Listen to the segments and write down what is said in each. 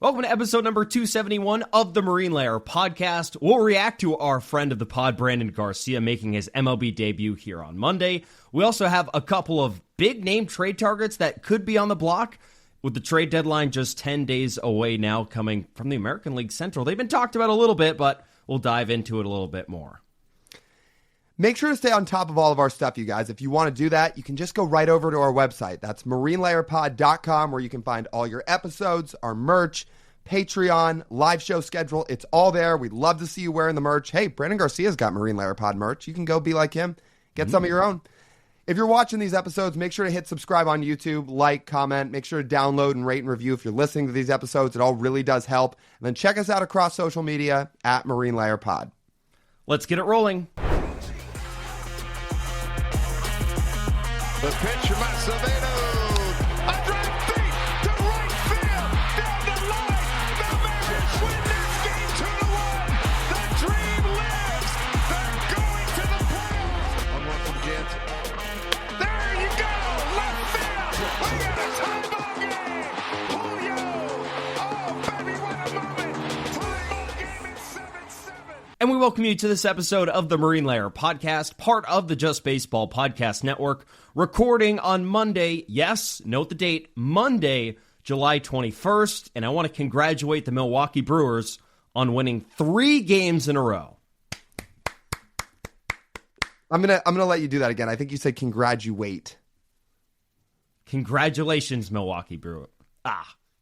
Welcome to episode number 271 of the Marine Layer podcast. We'll react to our friend of the pod, Brandyn Garcia, making his MLB debut here on Monday. We also have a couple of big-name trade targets that could be on the block, with the trade deadline just 10 days away now coming from the American League Central. They've been talked about a little bit, but we'll dive into it a little bit more. Make sure to stay on top of all of our stuff, you guys. If you want to do that, you can just go right over to our website. That's marinelayerpod.com, where you can find all your episodes, our merch, Patreon, live show schedule. It's all there. We'd love to see you wearing the merch. Hey, Brandyn Garcia's got Marine Layer Pod merch. You can go be like him. Get some of your own. If you're watching these episodes, make sure to hit subscribe on YouTube, like, comment. Make sure to download and rate and review if you're listening to these episodes. It all really does help. And then check us out across social media at Marine Layer Pod. Let's get it rolling. The pitch from Acevedo. A drive deep to right field. Down the line. The Mariners win this game 2-1. The dream lives. They're going to the playoffs. One run from Jansen. There you go. Left field. We got a tie ball game. Julio. Oh, baby, what a moment. Tie ball game at 7-7. And we welcome you to this episode of the Marine Layer podcast, part of the Just Baseball Podcast Network, recording on Monday. Yes, note the date, Monday, July 21st. And I want to congratulate the Milwaukee Brewers on winning 3 games in a row. I'm gonna let you do that again. I think you said congratulate. Congratulations, Milwaukee Brewers.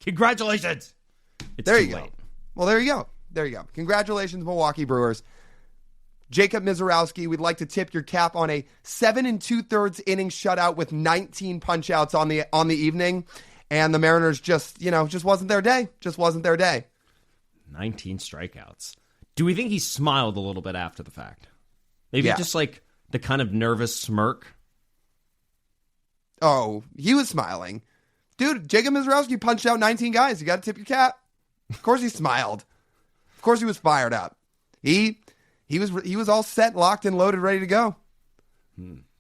Congratulations. It's There too you go. late. Well, there you go. There you go. Congratulations, Milwaukee Brewers. Jacob Misiorowski, we'd like to tip your cap on a 7 2/3 inning shutout with 19 punch-outs on the evening, and the Mariners just wasn't their day. Just wasn't their day. 19 strikeouts. Do we think he smiled a little bit after the fact? Maybe just like the kind of nervous smirk? Oh, he was smiling. Dude, Jacob Misiorowski punched out 19 guys. You got to tip your cap. Of course he smiled. Of course he was fired up. He was all set, locked, and loaded, ready to go.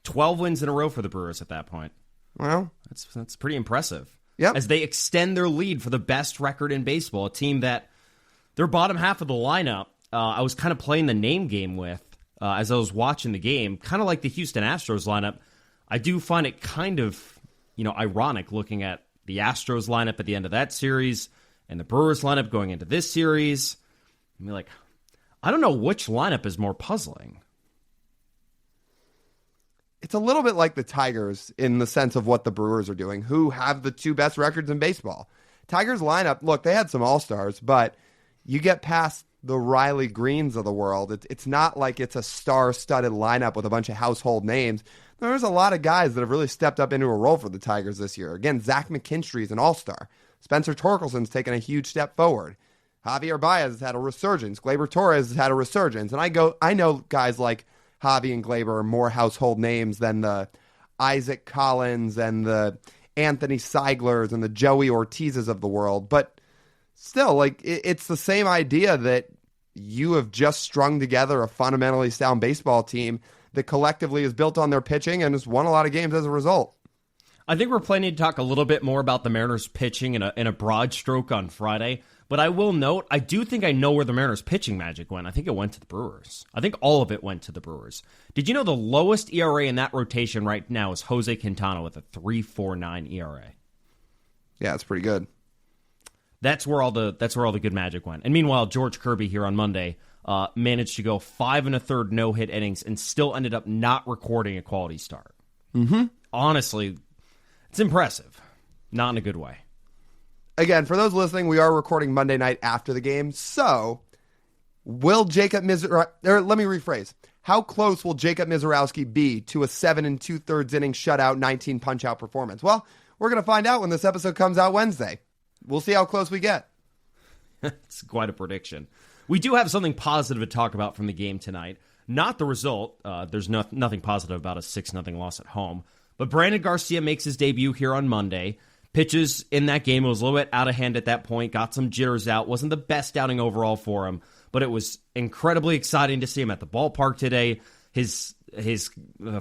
12 wins in a row for the Brewers at that point. Well, That's pretty impressive. Yep. As they extend their lead for the best record in baseball, a team that their bottom half of the lineup, I was kind of playing the name game with as I was watching the game, kind of like the Houston Astros lineup. I do find it kind of, ironic looking at the Astros lineup at the end of that series and the Brewers lineup going into this series. I mean, I don't know which lineup is more puzzling. it's a little bit like the Tigers in the sense of what the Brewers are doing, who have the 2 best records in baseball. Tigers lineup, look, they had some all-stars, but you get past the Riley Greens of the world. It's not like it's a star-studded lineup with a bunch of household names. There's a lot of guys that have really stepped up into a role for the Tigers this year. Again, Zach McKinstry is an all-star. Spencer Torkelson's taken a huge step forward. Javier Baez has had a resurgence. Gleyber Torres has had a resurgence. And I know guys like Javi and Gleyber are more household names than the Isaac Collins and the Anthony Seiglers and the Joey Ortizes of the world. But still, it's the same idea that you have just strung together a fundamentally sound baseball team that collectively is built on their pitching and has won a lot of games as a result. I think we're planning to talk a little bit more about the Mariners pitching in a broad stroke on Friday. But I will note, I do think I know where the Mariners pitching magic went. I think it went to the Brewers. I think all of it went to the Brewers. Did you know the lowest ERA in that rotation right now is Jose Quintana with a 3.49 ERA? Yeah, it's pretty good. That's where all the good magic went. And meanwhile, George Kirby here on Monday managed to go 5 1/3 no-hit innings and still ended up not recording a quality start. Mm-hmm. Honestly, it's impressive. Not in a good way. Again, for those listening, we are recording Monday night after the game. So, will Jacob Misiorowski, let me rephrase. How close will Jacob Misiorowski be to a 7 2/3 inning shutout, 19 punch-out performance? Well, we're going to find out when this episode comes out Wednesday. We'll see how close we get. It's quite a prediction. We do have something positive to talk about from the game tonight. Not the result. There's nothing positive about a 6-0 loss at home. But Brandyn Garcia makes his debut here on Monday. Pitches in that game. It was a little bit out of hand at that point. Got some jitters out. Wasn't the best outing overall for him. But it was incredibly exciting to see him at the ballpark today. his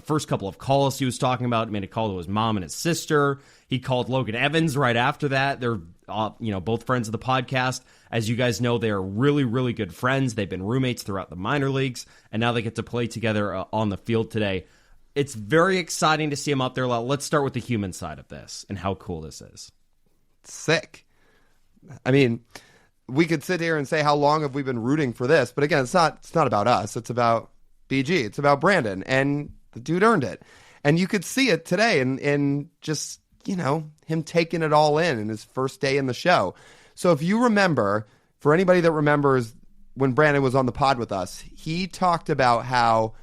first couple of calls he was talking about. He made a call to his mom and his sister. He called Logan Evans right after that. They're both friends of the podcast. As you guys know, they are really, really good friends. They've been roommates throughout the minor leagues, and now they get to play together on the field today. It's very exciting to see him out there. Let's start with the human side of this and how cool this is. Sick. I mean, we could sit here and say how long have we been rooting for this, but again, it's not about us. It's about BG. It's about Brandon, and the dude earned it. And you could see it today in just, him taking it all in his first day in the show. So if you remember, for anybody that remembers when Brandon was on the pod with us, he talked about how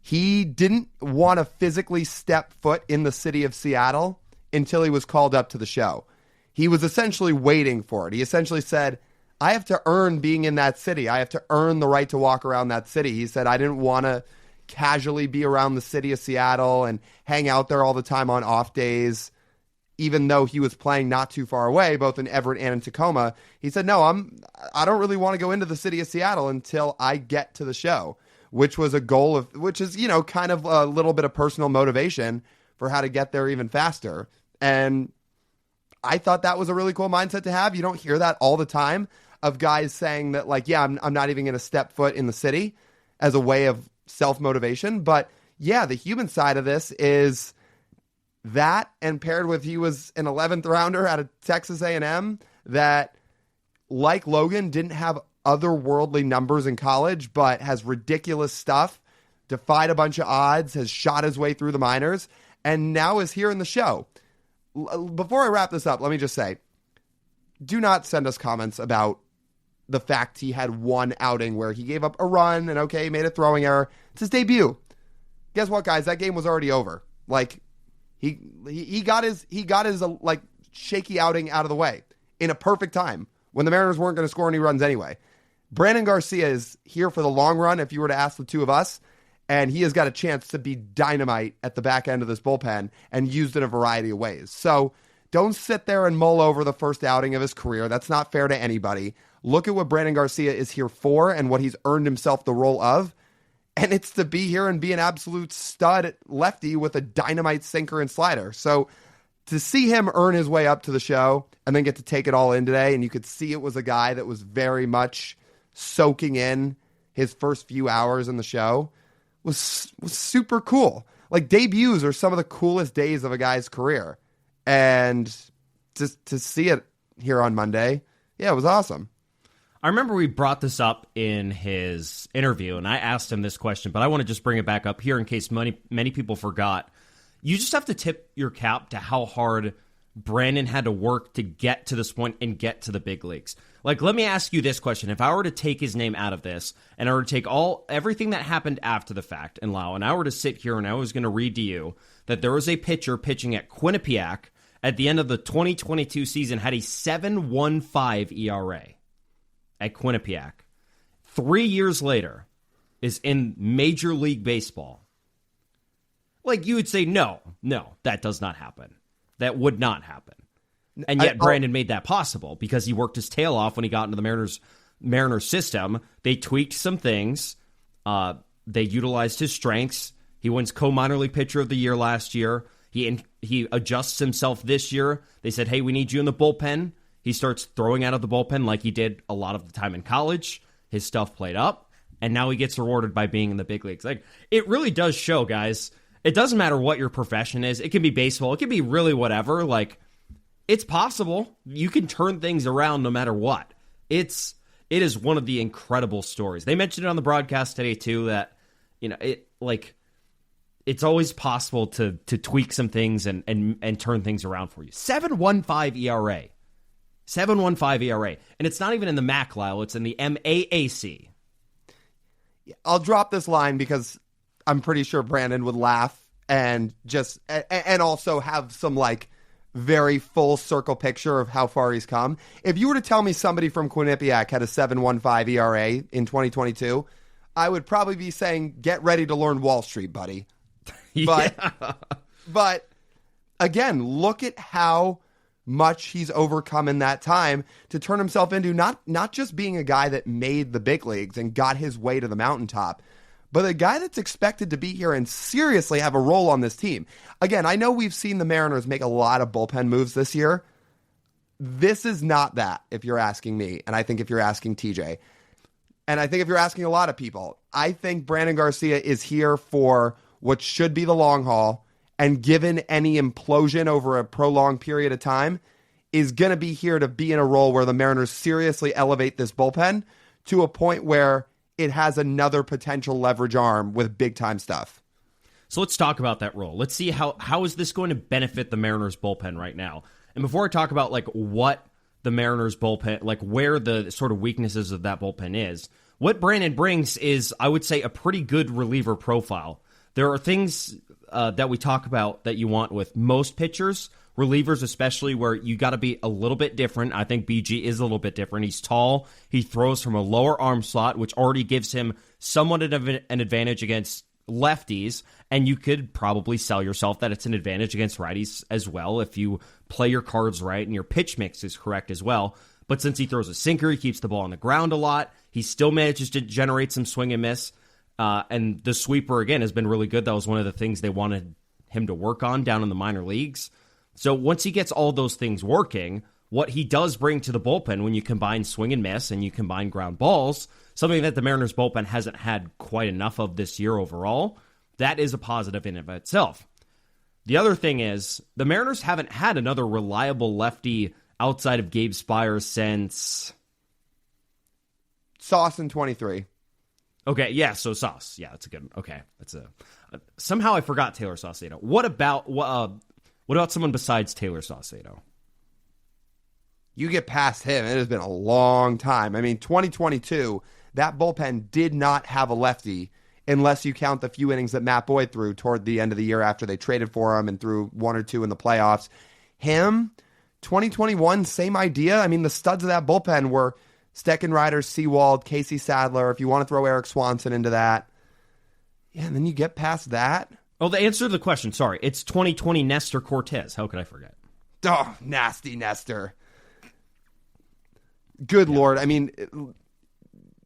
he didn't want to physically step foot in the city of Seattle until he was called up to the show. He was essentially waiting for it. He essentially said, I have to earn being in that city. I have to earn the right to walk around that city. He said, I didn't want to casually be around the city of Seattle and hang out there all the time on off days, even though he was playing not too far away, both in Everett and in Tacoma. He said, no, I don't really want to go into the city of Seattle until I get to the show, which was a goal which is, kind of a little bit of personal motivation for how to get there even faster. And I thought that was a really cool mindset to have. You don't hear that all the time of guys saying that, I'm not even going to step foot in the city as a way of self-motivation. But yeah, the human side of this is that, and paired with he was an 11th rounder out of Texas A&M that, like Logan, didn't have otherworldly numbers in college, but has ridiculous stuff, defied a bunch of odds, has shot his way through the minors, and now is here in the show. Before I wrap this up, let me just say, do not send us comments about the fact he had one outing where he gave up a run and he made a throwing error. It's his debut. Guess what, guys? That game was already over. He got his shaky outing out of the way in a perfect time when the Mariners weren't going to score any runs anyway. Brandyn Garcia is here for the long run, if you were to ask the two of us, and he has got a chance to be dynamite at the back end of this bullpen and used in a variety of ways. So don't sit there and mull over the first outing of his career. That's not fair to anybody. Look at what Brandyn Garcia is here for and what he's earned himself the role of. And it's to be here and be an absolute stud lefty with a dynamite sinker and slider. So to see him earn his way up to the show and then get to take it all in today, and you could see it was a guy that was very much soaking in his first few hours in the show, was super cool. Debuts are some of the coolest days of a guy's career. And just to see it here on Monday, yeah, it was awesome. I remember we brought this up in his interview, and I asked him this question, but I want to just bring it back up here in case many people forgot. You just have to tip your cap to how hard Brandon had to work to get to this point and get to the big leagues. Let me ask you this question. If I were to take his name out of this, and I were to take everything that happened after the fact, and Lyle, and I were to sit here and I was going to read to you that there was a pitcher pitching at Quinnipiac at the end of the 2022 season, had a 7.15 ERA. At Quinnipiac, 3 years later, is in Major League Baseball. You would say, no, that does not happen. That would not happen. And yet Brandon made that possible because he worked his tail off when he got into the Mariners system. They tweaked some things. They utilized his strengths. He wins co-minor league pitcher of the year last year. He adjusts himself this year. They said, hey, we need you in the bullpen. He starts throwing out of the bullpen like he did a lot of the time in college. His stuff played up, and now he gets rewarded by being in the big leagues. It really does show, guys. It doesn't matter what your profession is. It can be baseball. It can be really whatever. It's possible. You can turn things around no matter what. It is one of the incredible stories. They mentioned it on the broadcast today, too, that, it's always possible to tweak some things and turn things around for you. 7.15 ERA. 7.15 ERA. And it's not even in the MAC, Lyle. It's in the MAAC. I'll drop this line because I'm pretty sure Brandon would laugh and also have some very full circle picture of how far he's come. If you were to tell me somebody from Quinnipiac had a 7.15 ERA in 2022, I would probably be saying, get ready to learn Wall Street, buddy. But again, look at how much he's overcome in that time to turn himself into not just being a guy that made the big leagues and got his way to the mountaintop, but a guy that's expected to be here and seriously have a role on this team. Again, I know we've seen the Mariners make a lot of bullpen moves this year. This is not that, if you're asking me, and I think if you're asking TJ, and I think if you're asking a lot of people, I think Brandyn Garcia is here for what should be the long haul, and given any implosion over a prolonged period of time, is going to be here to be in a role where the Mariners seriously elevate this bullpen to a point where it has another potential leverage arm with big-time stuff. So let's talk about that role. Let's see how is this going to benefit the Mariners bullpen right now. And before I talk about like what the Mariners bullpen, like where the sort of weaknesses of that bullpen is, what Brandyn brings is, I would say, a pretty good reliever profile. There are things that we talk about that you want with most pitchers, relievers especially, where you got to be a little bit different. I think BG is a little bit different. He's tall. He throws from a lower arm slot, which already gives him somewhat of an advantage against lefties, and you could probably sell yourself that it's an advantage against righties as well if you play your cards right and your pitch mix is correct as well. But since he throws a sinker, he keeps the ball on the ground a lot. He still manages to generate some swing and miss. And the sweeper, again, has been really good. That was one of the things they wanted him to work on down in the minor leagues. So once he gets all those things working, what he does bring to the bullpen when you combine swing and miss and you combine ground balls, something that the Mariners bullpen hasn't had quite enough of this year overall, that is a positive in and of itself. The other thing is, the Mariners haven't had another reliable lefty outside of Gabe Spires since Sauce in 23. Okay, yeah, so Sauce. Yeah, that's a good. Okay, that's a. Somehow I forgot Taylor Saucedo. What about someone besides Taylor Saucedo? You get past him, it has been a long time. I mean, 2022, that bullpen did not have a lefty unless you count the few innings that Matt Boyd threw toward the end of the year after they traded for him and threw one or two in the playoffs. Him, 2021, same idea. I mean, the studs of that bullpen were Steckenrider, Sewald, Casey Sadler, if you want to throw Eric Swanson into that. Yeah, and then you get past that. Oh, the answer to the question, sorry. It's 2020 Nestor Cortez. How could I forget? Oh, nasty Nestor. Good Lord. I mean,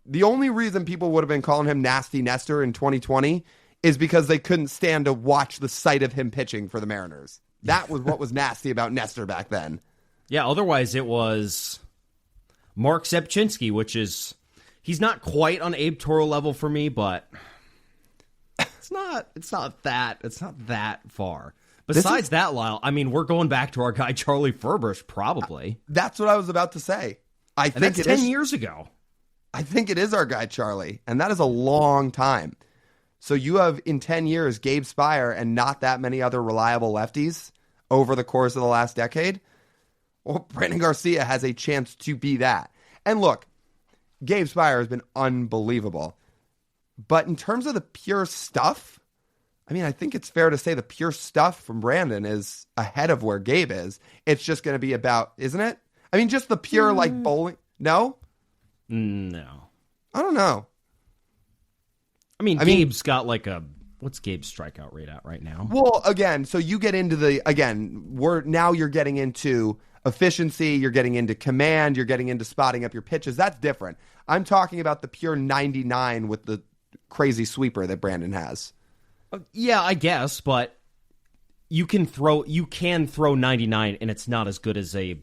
the only reason people would have been calling him Nasty Nestor in 2020 is because they couldn't stand to watch the sight of him pitching for the Mariners. That was what was nasty about Nestor back then. Yeah, otherwise it was Mark Sepchinski, which is, he's not quite on Abe Toro level for me, but it's not that far. Besides that, Lyle, I mean, we're going back to our guy Charlie Furbush, probably. That's what I was about to say. I think that's 10 years ago. I think it is our guy Charlie, and that is a long time. So you have, in 10 years, Gabe Spire and not that many other reliable lefties over the course of the last decade. Well, Brandyn Garcia has a chance to be that. And look, Gabe Spire has been unbelievable. But in terms of the pure stuff, I mean, I think it's fair to say the pure stuff from Brandyn is ahead of where Gabe is. It's just going to be about, isn't it? I mean, just the pure, like, bowling. No? No. I don't know. I mean, Gabe's got like a, what's Gabe's strikeout rate at right now? Well, again, so you get into you're getting into efficiency, you're getting into command, you're getting into spotting up your pitches. That's different. I'm talking about the pure 99 with the crazy sweeper that Brandyn has. Yeah, I guess, but you can throw 99 and it's not as good as a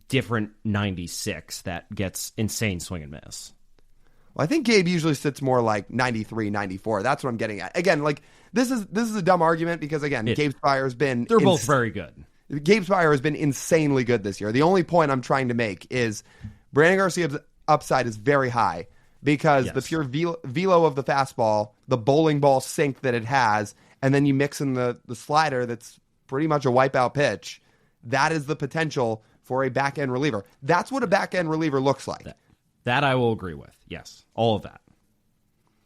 different 96 that gets insane swing and miss. Well, I think Gabe usually sits more like 93, 94. That's what I'm getting at. Again, like this is a dumb argument because again, Gabe Spire has been both very good. Gabe Spire has been insanely good this year. The only point I'm trying to make is Brandyn Garcia's upside is very high because the pure velo of the fastball, the bowling ball sink that it has, and then you mix in the slider that's pretty much a wipeout pitch. That is the potential for a back-end reliever. That's what a back-end reliever looks like. That I will agree with. Yes. All of that.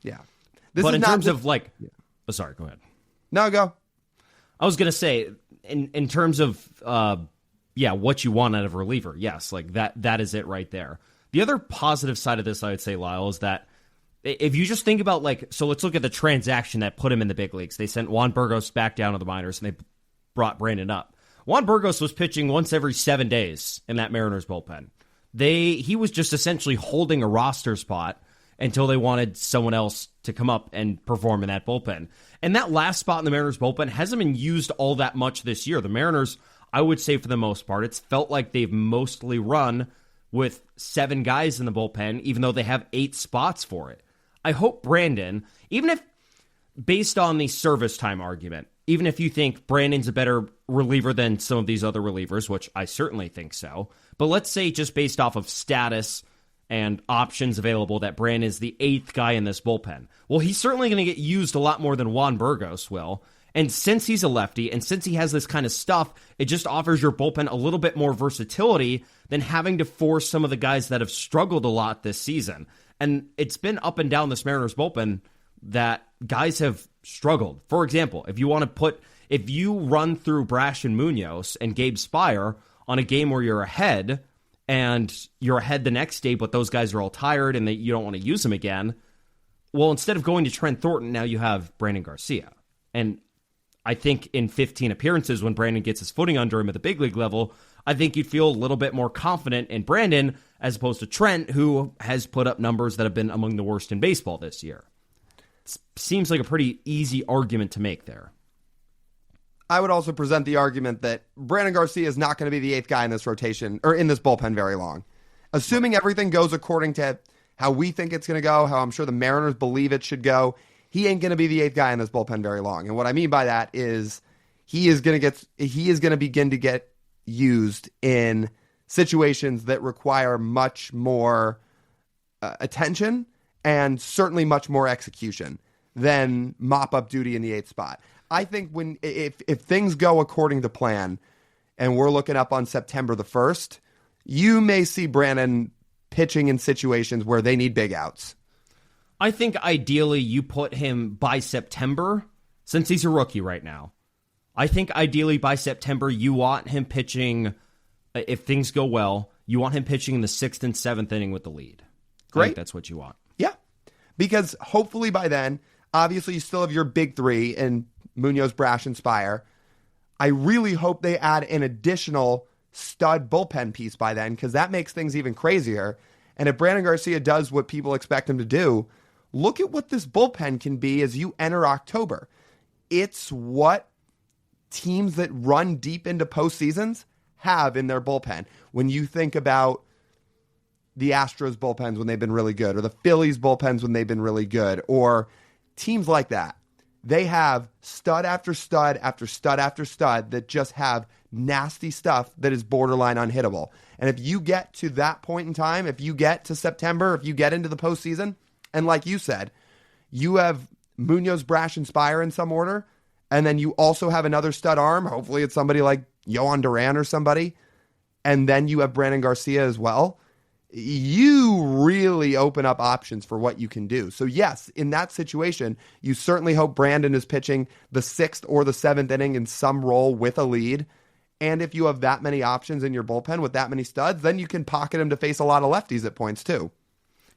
Yeah. But in terms of like... Oh, sorry, go ahead. No, go. I was going to say, in terms of, what you want out of a reliever, yes, like that is it right there. The other positive side of this, I would say, Lyle, is that if you just think about, like... So let's look at the transaction that put him in the big leagues. They sent Juan Burgos back down to the minors, and they brought Brandyn up. Juan Burgos was pitching once every 7 days in that Mariners bullpen. He was just essentially holding a roster spot until they wanted someone else to come up and perform in that bullpen. And that last spot in the Mariners bullpen hasn't been used all that much this year. The Mariners, I would say for the most part, it's felt like they've mostly run with 7 guys in the bullpen, even though they have 8 spots for it. I hope Brandyn, even if based on the service time argument, even if you think Brandon's a better reliever than some of these other relievers, which I certainly think so, but let's say just based off of status and options available that Brandon's the 8th guy in this bullpen. Well, he's certainly going to get used a lot more than Juan Burgos will. And since he's a lefty, and since he has this kind of stuff, it just offers your bullpen a little bit more versatility than having to force some of the guys that have struggled a lot this season. And it's been up and down this Mariners bullpen that guys have struggled. For example, if you run through Brash and Munoz and Gabe Spire on a game where you're ahead, and you're ahead the next day, but those guys are all tired and you don't want to use them again, well, instead of going to Trent Thornton, now you have Brandyn Garcia. And I think in 15 appearances, when Brandon gets his footing under him at the big league level, I think you'd feel a little bit more confident in Brandon as opposed to Trent, who has put up numbers that have been among the worst in baseball this year. It seems like a pretty easy argument to make there. I would also present the argument that Brandyn Garcia is not going to be the 8th guy in this rotation or in this bullpen very long. Assuming everything goes according to how we think it's going to go, how I'm sure the Mariners believe it should go, he ain't going to be the 8th guy in this bullpen very long. And what I mean by that is he is going to begin to get used in situations that require much more attention and certainly much more execution than mop-up duty in the 8th spot. I think if things go according to plan and we're looking up on September the 1st, you may see Brandon pitching in situations where they need big outs. I think ideally you put him by September, since he's a rookie right now. I think ideally by September you want him pitching, if things go well, you want him pitching in the 6th and 7th inning with the lead. Great. I think that's what you want. Yeah, because hopefully by then, obviously you still have your big 3 in Munoz, Brash, and Spire. I really hope they add an additional stud bullpen piece by then, because that makes things even crazier. And if Brandyn Garcia does what people expect him to do, look at what this bullpen can be as you enter October. It's what teams that run deep into postseasons have in their bullpen. When you think about the Astros bullpens when they've been really good, or the Phillies bullpens when they've been really good, or teams like that, they have stud after stud after stud after stud that just have nasty stuff that is borderline unhittable. And if you get to that point in time, if you get to September, if you get into the postseason, and like you said, you have Munoz, Brash, and Spire in some order, and then you also have another stud arm, hopefully it's somebody like Yohan Duran or somebody, and then you have Brandyn Garcia as well, you really open up options for what you can do. So yes, in that situation, you certainly hope Brandon is pitching the 6th or the 7th inning in some role with a lead. And if you have that many options in your bullpen with that many studs, then you can pocket him to face a lot of lefties at points too.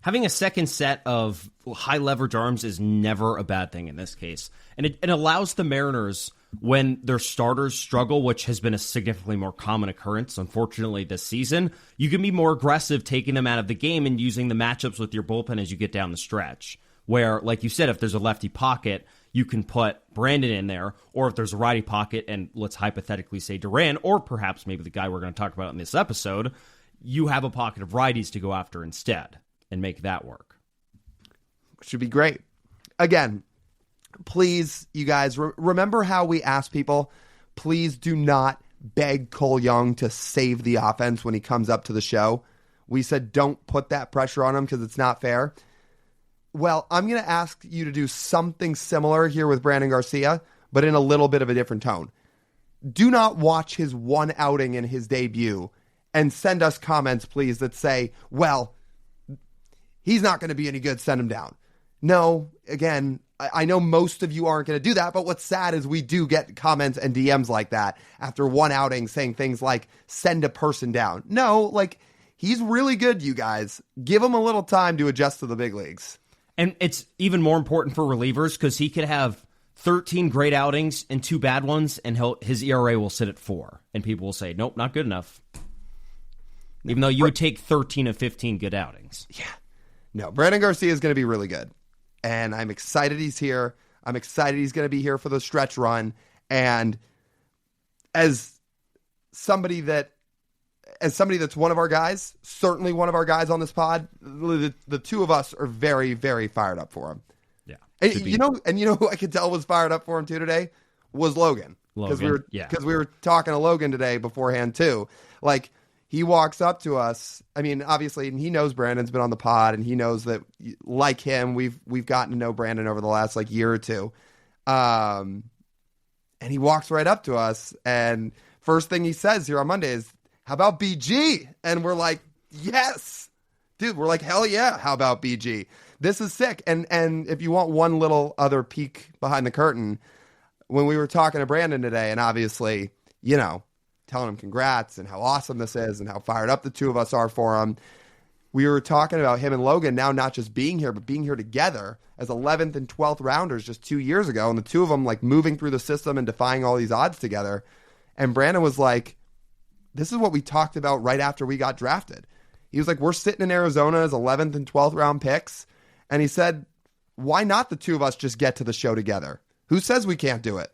Having a second set of high leverage arms is never a bad thing in this case. And it allows the Mariners, when their starters struggle, which has been a significantly more common occurrence, unfortunately, this season, you can be more aggressive taking them out of the game and using the matchups with your bullpen as you get down the stretch. Where, like you said, if there's a lefty pocket, you can put Brandon in there, or if there's a righty pocket, and let's hypothetically say Duran, or perhaps maybe the guy we're going to talk about in this episode, you have a pocket of righties to go after instead and make that work. Should be great. Again, please, you guys, remember how we asked people, please do not beg Cole Young to save the offense when he comes up to the show. We said don't put that pressure on him because it's not fair. Well, I'm going to ask you to do something similar here with Brandyn Garcia, but in a little bit of a different tone. Do not watch his one outing in his debut and send us comments, please, that say, well, he's not going to be any good, send him down. No, again, I know most of you aren't going to do that, but what's sad is we do get comments and DMs like that after one outing saying things like, send a person down. No, like, he's really good, you guys. Give him a little time to adjust to the big leagues. And it's even more important for relievers because he could have 13 great outings and 2 bad ones, and his ERA will sit at 4. And people will say, nope, not good enough. Even though you would take 13 of 15 good outings. Yeah. No, Brandyn Garcia is going to be really good. And I'm excited he's here. I'm excited he's going to be here for the stretch run. And as somebody that's one of our guys, certainly one of our guys on this pod, the two of us are very, very fired up for him. Yeah. And you know who I could tell was fired up for him too today was Logan. Because we were talking to Logan today beforehand too. Like, he walks up to us. I mean, obviously, and he knows Brandon's been on the pod, and he knows that, like him, we've gotten to know Brandon over the last year or two. And he walks right up to us, and first thing he says here on Monday is, "How about BG?" And we're like, "Yes, dude." We're like, "Hell yeah! How about BG?" This is sick. And if you want one little other peek behind the curtain, when we were talking to Brandon today, and obviously, telling him congrats and how awesome this is and how fired up the two of us are for him, we were talking about him and Logan now not just being here, but being here together as 11th and 12th rounders just 2 years ago. And the two of them moving through the system and defying all these odds together. And Brandon was like, this is what we talked about right after we got drafted. He was like, we're sitting in Arizona as 11th and 12th round picks. And he said, why not the two of us just get to the show together? Who says we can't do it?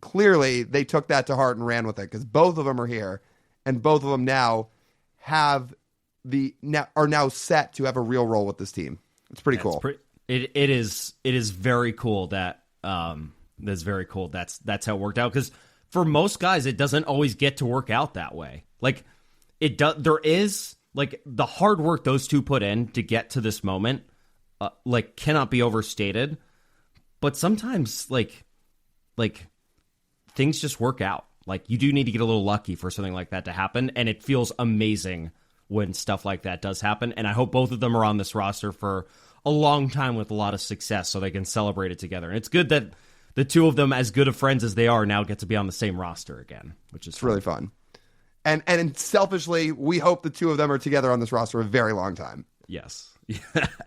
Clearly, they took that to heart and ran with it, because both of them are here, and both of them now are now set to have a real role with this team. It's pretty cool. It is very cool that that's very cool. That's how it worked out, because for most guys, it doesn't always get to work out that way. There is the hard work those two put in to get to this moment, cannot be overstated. But sometimes things just work out. You do need to get a little lucky for something like that to happen, and it feels amazing when stuff like that does happen. And I hope both of them are on this roster for a long time with a lot of success so they can celebrate it together. And it's good that the two of them, as good of friends as they are, now get to be on the same roster again, which is really fun. And selfishly, we hope the two of them are together on this roster a very long time. Yes.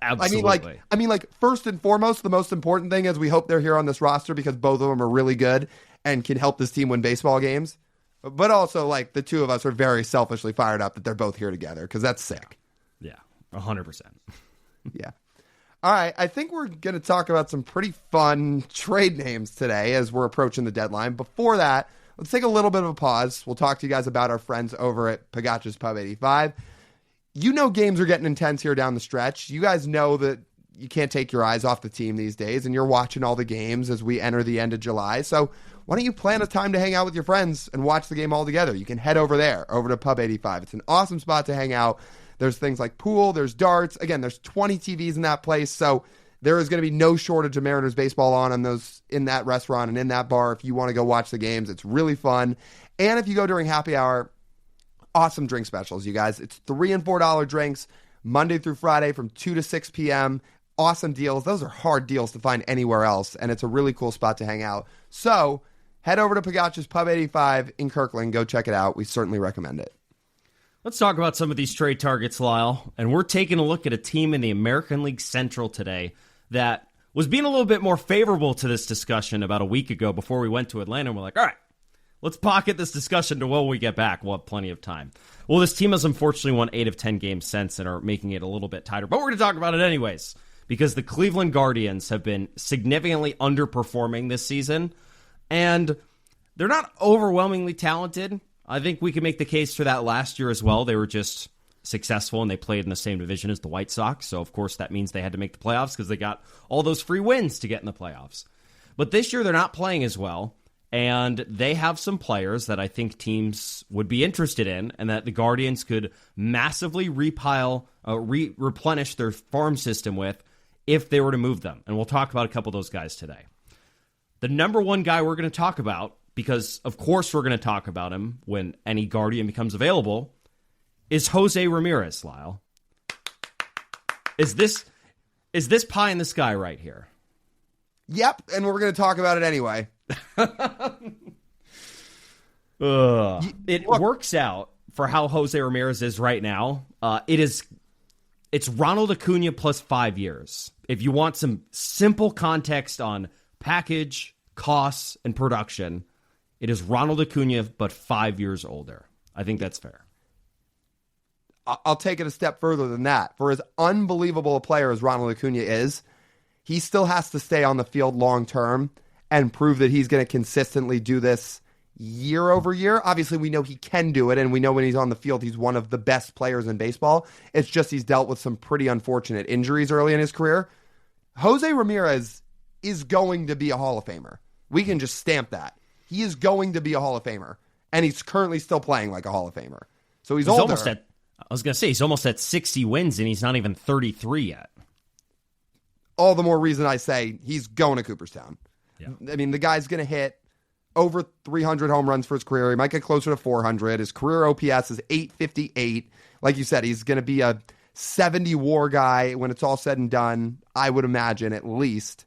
Absolutely. I mean, first and foremost, the most important thing is we hope they're here on this roster because both of them are really good and can help this team win baseball games. But also, the two of us are very selfishly fired up that they're both here together, because that's sick. Yeah, 100%. Yeah. All right, I think we're going to talk about some pretty fun trade names today as we're approaching the deadline. Before that, let's take a little bit of a pause. We'll talk to you guys about our friends over at Pagacci's Pub 85. Games are getting intense here down the stretch. You guys know that you can't take your eyes off the team these days, and you're watching all the games as we enter the end of July. So why don't you plan a time to hang out with your friends and watch the game all together? You can head over to Pub 85. It's an awesome spot to hang out. There's things like pool, there's darts. Again, there's 20 TVs in that place, so there is going to be no shortage of Mariners baseball on in that restaurant and in that bar if you want to go watch the games. It's really fun. And if you go during happy hour, awesome drink specials, you guys. It's $3 and $4 drinks Monday through Friday from 2 to 6 p.m. Awesome deals. Those are hard deals to find anywhere else, and it's a really cool spot to hang out. So head over to Pagacci's Pub 85 in Kirkland. Go check it out. We certainly recommend it. Let's talk about some of these trade targets, Lyle. And we're taking a look at a team in the American League Central today that was being a little bit more favorable to this discussion about a week ago before we went to Atlanta. And we're like, all right, let's pocket this discussion to when we get back. We'll have plenty of time. Well, this team has unfortunately won 8 of 10 games since and are making it a little bit tighter. But we're going to talk about it anyways, because the Cleveland Guardians have been significantly underperforming this season. And they're not overwhelmingly talented. I think we can make the case for that last year as well. They were just successful, and they played in the same division as the White Sox. So, of course, that means they had to make the playoffs because they got all those free wins to get in the playoffs. But this year, they're not playing as well, and they have some players that I think teams would be interested in, and that the Guardians could massively replenish their farm system with if they were to move them. And we'll talk about a couple of those guys today. The number one guy we're going to talk about, because of course we're going to talk about him when any Guardian becomes available, is Jose Ramirez, Lyle. Is this pie in the sky right here? Yep, and we're going to talk about it anyway. It works out for how Jose Ramirez is right now. It's Ronald Acuna plus 5 years. If you want some simple context on package, costs, and production, it is Ronald Acuna, but 5 years older. I think that's fair. I'll take it a step further than that. For as unbelievable a player as Ronald Acuna is, he still has to stay on the field long term and prove that he's going to consistently do this year over year. Obviously, we know he can do it, and we know when he's on the field, he's one of the best players in baseball. It's just he's dealt with some pretty unfortunate injuries early in his career. Jose Ramirez is going to be a Hall of Famer. We can just stamp that. He is going to be a Hall of Famer, and he's currently still playing like a Hall of Famer. So he's older. I was going to say, he's almost at 60 wins, and he's not even 33 yet. All the more reason I say he's going to Cooperstown. Yeah. I mean, the guy's going to hit over 300 home runs for his career. He might get closer to 400. His career OPS is 858. Like you said, he's going to be a 70 WAR guy when it's all said and done, I would imagine, at least.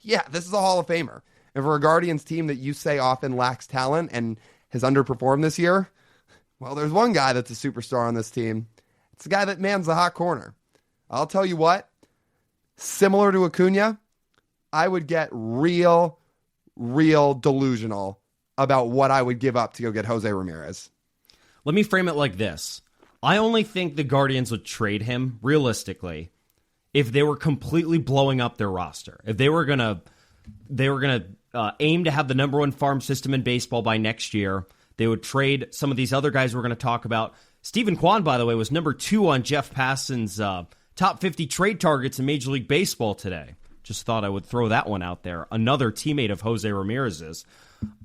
Yeah, this is a Hall of Famer. And for a Guardians team that you say often lacks talent and has underperformed this year, well, there's one guy that's a superstar on this team. It's the guy that mans the hot corner. I'll tell you what, similar to Acuna, I would get real delusional about what I would give up to go get Jose Ramirez. Let me frame it like this. I only think the Guardians would trade him, realistically, if they were completely blowing up their roster. If they were gonna aim to have the number one farm system in baseball by next year, they would trade some of these other guys we're going to talk about. Stephen Kwan, by the way, was number 2 on Jeff Passan's top 50 trade targets in Major League Baseball today. Just thought I would throw that one out there. Another teammate of Jose Ramirez's.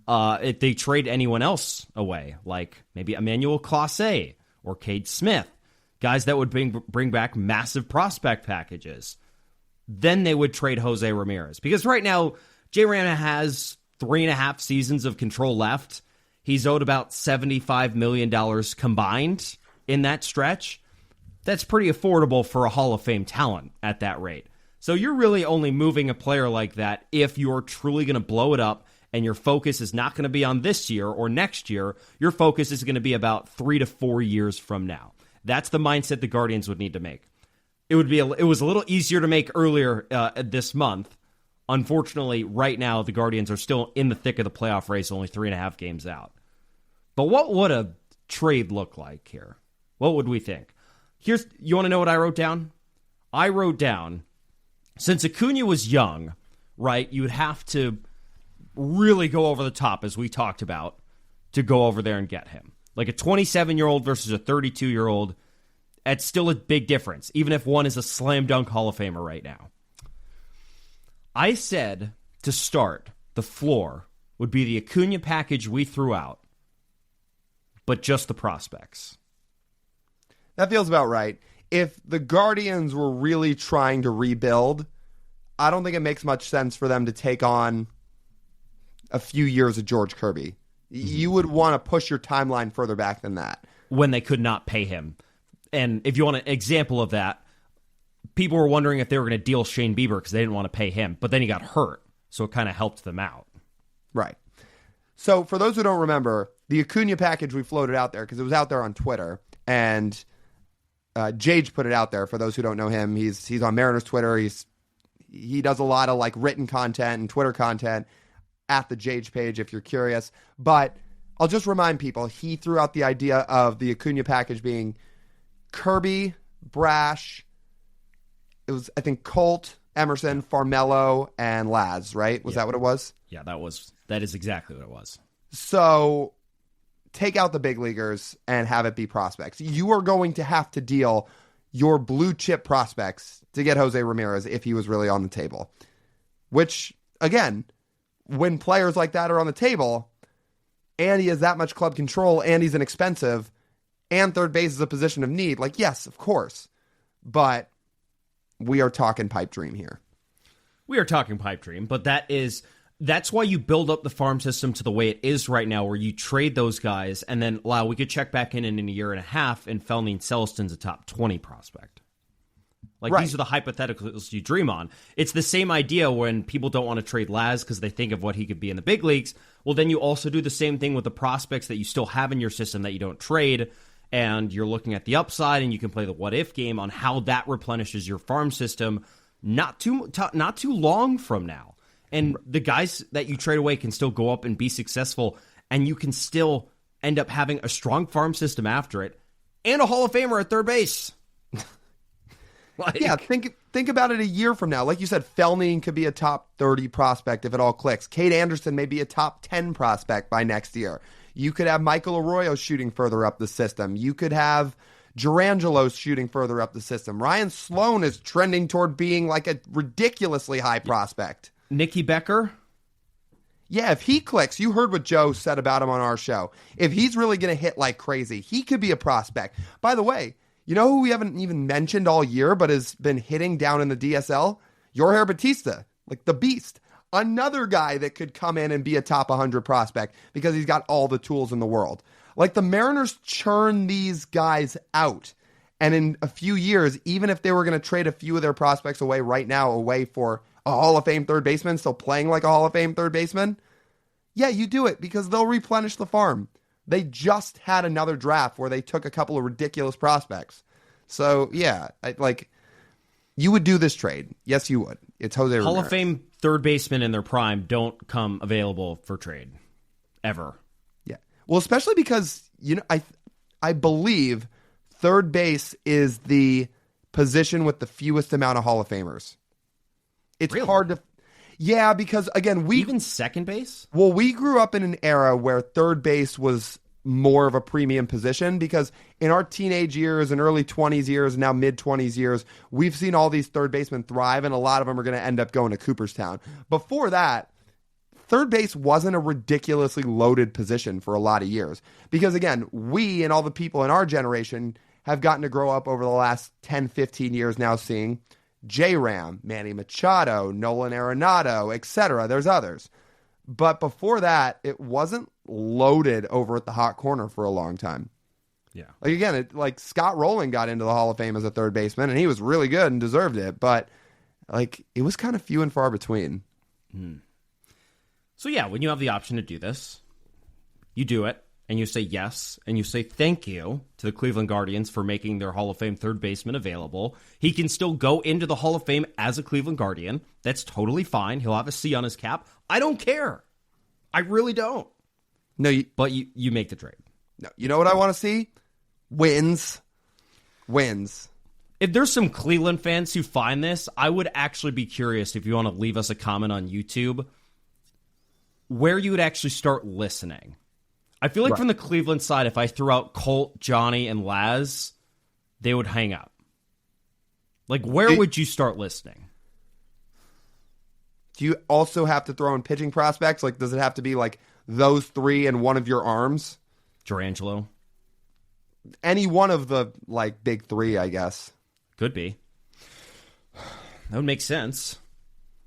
If they trade anyone else away, like maybe Emmanuel Clase or Cade Smith, guys that would bring back massive prospect packages, then they would trade Jose Ramirez. Because right now, J-Ram has 3.5 seasons of control left. He's owed about $75 million combined in that stretch. That's pretty affordable for a Hall of Fame talent at that rate. So you're really only moving a player like that if you're truly going to blow it up and your focus is not going to be on this year or next year. Your focus is going to be about 3 to 4 years from now. That's the mindset the Guardians would need to make. It was a little easier to make earlier this month. Unfortunately, right now, the Guardians are still in the thick of the playoff race, only 3.5 games out. But what would a trade look like here? What would we think? You want to know what I wrote down? I wrote down, since Acuna was young, right, you would have to really go over the top, as we talked about, to go over there and get him. Like a 27-year-old versus a 32-year-old, that's still a big difference, even if one is a slam dunk Hall of Famer right now. I said, to start, the floor would be the Acuna package we threw out, but just the prospects. That feels about right. If the Guardians were really trying to rebuild, I don't think it makes much sense for them to take on a few years of George Kirby. You would want to push your timeline further back than that. When they could not pay him. And if you want an example of that, people were wondering if they were going to deal Shane Bieber because they didn't want to pay him, but then he got hurt, so it kind of helped them out. Right. So for those who don't remember, the Acuna package we floated out there because it was out there on Twitter, and Jage put it out there. For those who don't know him, he's on Mariners Twitter. He does a lot of like written content and Twitter content at the Jage page if you're curious. But I'll just remind people, he threw out the idea of the Acuna package being Kirby, Brash, it was, I think, Colt, Emerson, Farmelo, and Laz, right? Was that what it was? Yeah, that is exactly what it was. So take out the big leaguers and have it be prospects. You are going to have to deal your blue chip prospects to get Jose Ramirez if he was really on the table. Which, again, when players like that are on the table, and he has that much club control, and he's inexpensive, and third base is a position of need, like, yes, of course. But we are talking pipe dream here. We are talking pipe dream, but that's why you build up the farm system to the way it is right now, where you trade those guys, and then, wow, we could check back in a year and a half, and Felny Celestin's a top 20 prospect. Like, These are the hypotheticals you dream on. It's the same idea when people don't want to trade Laz because they think of what he could be in the big leagues. Well, then you also do the same thing with the prospects that you still have in your system that you don't trade, and you're looking at the upside, and you can play the what-if game on how that replenishes your farm system not too long from now. And the guys that you trade away can still go up and be successful, and you can still end up having a strong farm system after it and a Hall of Famer at third base. Yeah, think about it a year from now. Like you said, Felning could be a top 30 prospect if it all clicks. Cade Anderson may be a top 10 prospect by next year. You could have Michael Arroyo shooting further up the system. You could have Durangelo shooting further up the system. Ryan Sloan is trending toward being like a ridiculously high prospect. Nicky Becker? Yeah, if he clicks, you heard what Joe said about him on our show. If he's really going to hit like crazy, he could be a prospect. By the way, you know who we haven't even mentioned all year but has been hitting down in the DSL? Jorge Batista, like the beast. Another guy that could come in and be a top 100 prospect because he's got all the tools in the world. Like the Mariners churn these guys out. And in a few years, even if they were going to trade a few of their prospects away right now, away for a Hall of Fame third baseman still playing like a Hall of Fame third baseman, yeah, you do it because they'll replenish the farm. They just had another draft where they took a couple of ridiculous prospects. So, yeah, you would do this trade. Yes, you would. It's Jose Ramirez. Hall of Fame third basemen in their prime don't come available for trade. Ever. Yeah. Well, especially because, I believe third base is the position with the fewest amount of Hall of Famers. It's really hard to... Yeah, because, again, even second base? Well, we grew up in an era where third base was more of a premium position because in our teenage years and early 20s years and now mid-20s years, we've seen all these third basemen thrive, and a lot of them are going to end up going to Cooperstown. Before that, third base wasn't a ridiculously loaded position for a lot of years because, again, we and all the people in our generation have gotten to grow up over the last 10, 15 years now seeing J-Ram, Manny Machado, Nolan Arenado, etc. There's others. But before that, it wasn't loaded over at the hot corner for a long time. Yeah. Like again, Scott Rowland got into the Hall of Fame as a third baseman, and he was really good and deserved it. But it was kind of few and far between. So yeah, when you have the option to do this, you do it. And you say yes, and you say thank you to the Cleveland Guardians for making their Hall of Fame third baseman available. He can still go into the Hall of Fame as a Cleveland Guardian. That's totally fine. He'll have a C on his cap. I don't care. I really don't. No, but you make the trade. No, you know what I want to see? Wins. If there's some Cleveland fans who find this, I would actually be curious if you want to leave us a comment on YouTube where you would actually start listening. I feel like from the Cleveland side, if I threw out Colt, Johnny, and Laz, they would hang up. Like, where would you start listening? Do you also have to throw in pitching prospects? Like, does it have to be like those three and one of your arms? Durangelo? Any one of the big three, I guess. Could be. That would make sense.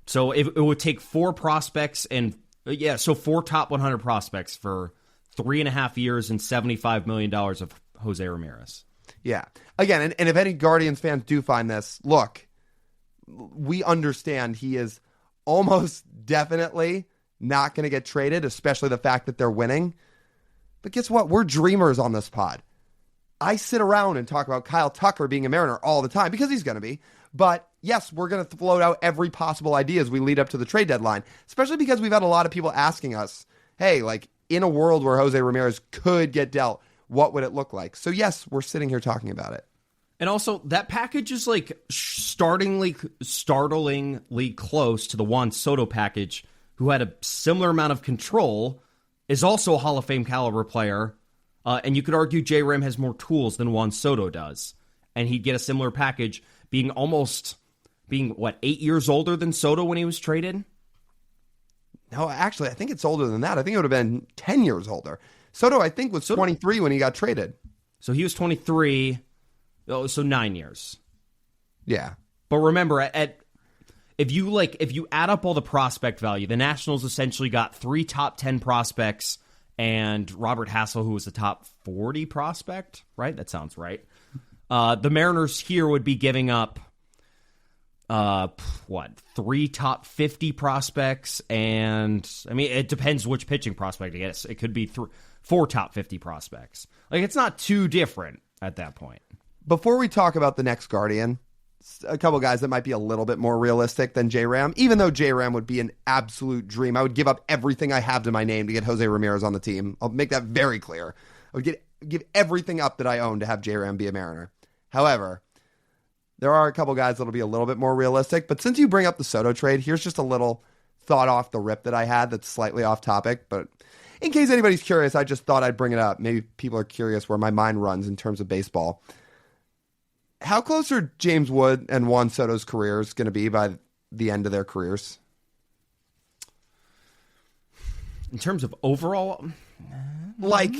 So it would take four prospects so four top 100 prospects for 3.5 years and $75 million of Jose Ramirez. Yeah. Again, and if any Guardians fans do find this, look, we understand he is almost definitely not going to get traded, especially the fact that they're winning. But guess what? We're dreamers on this pod. I sit around and talk about Kyle Tucker being a Mariner all the time because he's going to be. But yes, we're going to float out every possible idea as we lead up to the trade deadline, especially because we've had a lot of people asking us, hey, in a world where Jose Ramirez could get dealt, what would it look like? So yes, we're sitting here talking about it. And also, that package is startlingly close to the Juan Soto package, who had a similar amount of control, is also a Hall of Fame caliber player, and you could argue J-Ram has more tools than Juan Soto does, and he'd get a similar package, being 8 years older than Soto when he was traded? No, actually, I think it's older than that. I think it would have been 10 years older. Soto, I think, was 23 when he got traded. So he was 23, so 9 years. Yeah. But remember, if you add up all the prospect value, the Nationals essentially got 3 top 10 prospects and Robert Hassel, who was the top 40 prospect, right? That sounds right. The Mariners here would be giving up 3 top 50 prospects, and it depends which pitching prospect. I guess it could be 4 top 50 prospects. It's not too different at that point. Before we talk about the next Guardian, a couple guys that might be a little bit more realistic than J-Ram, even though J-Ram would be an absolute dream. I would give up everything I have to my name to get Jose Ramirez on the team. I'll make that very clear. I would give everything up that I own to have J-Ram be a Mariner. However, there are a couple guys that'll be a little bit more realistic. But since you bring up the Soto trade, here's just a little thought off the rip that I had that's slightly off topic. But in case anybody's curious, I just thought I'd bring it up. Maybe people are curious where my mind runs in terms of baseball. How close are James Wood and Juan Soto's careers going to be by the end of their careers? In terms of overall? Like,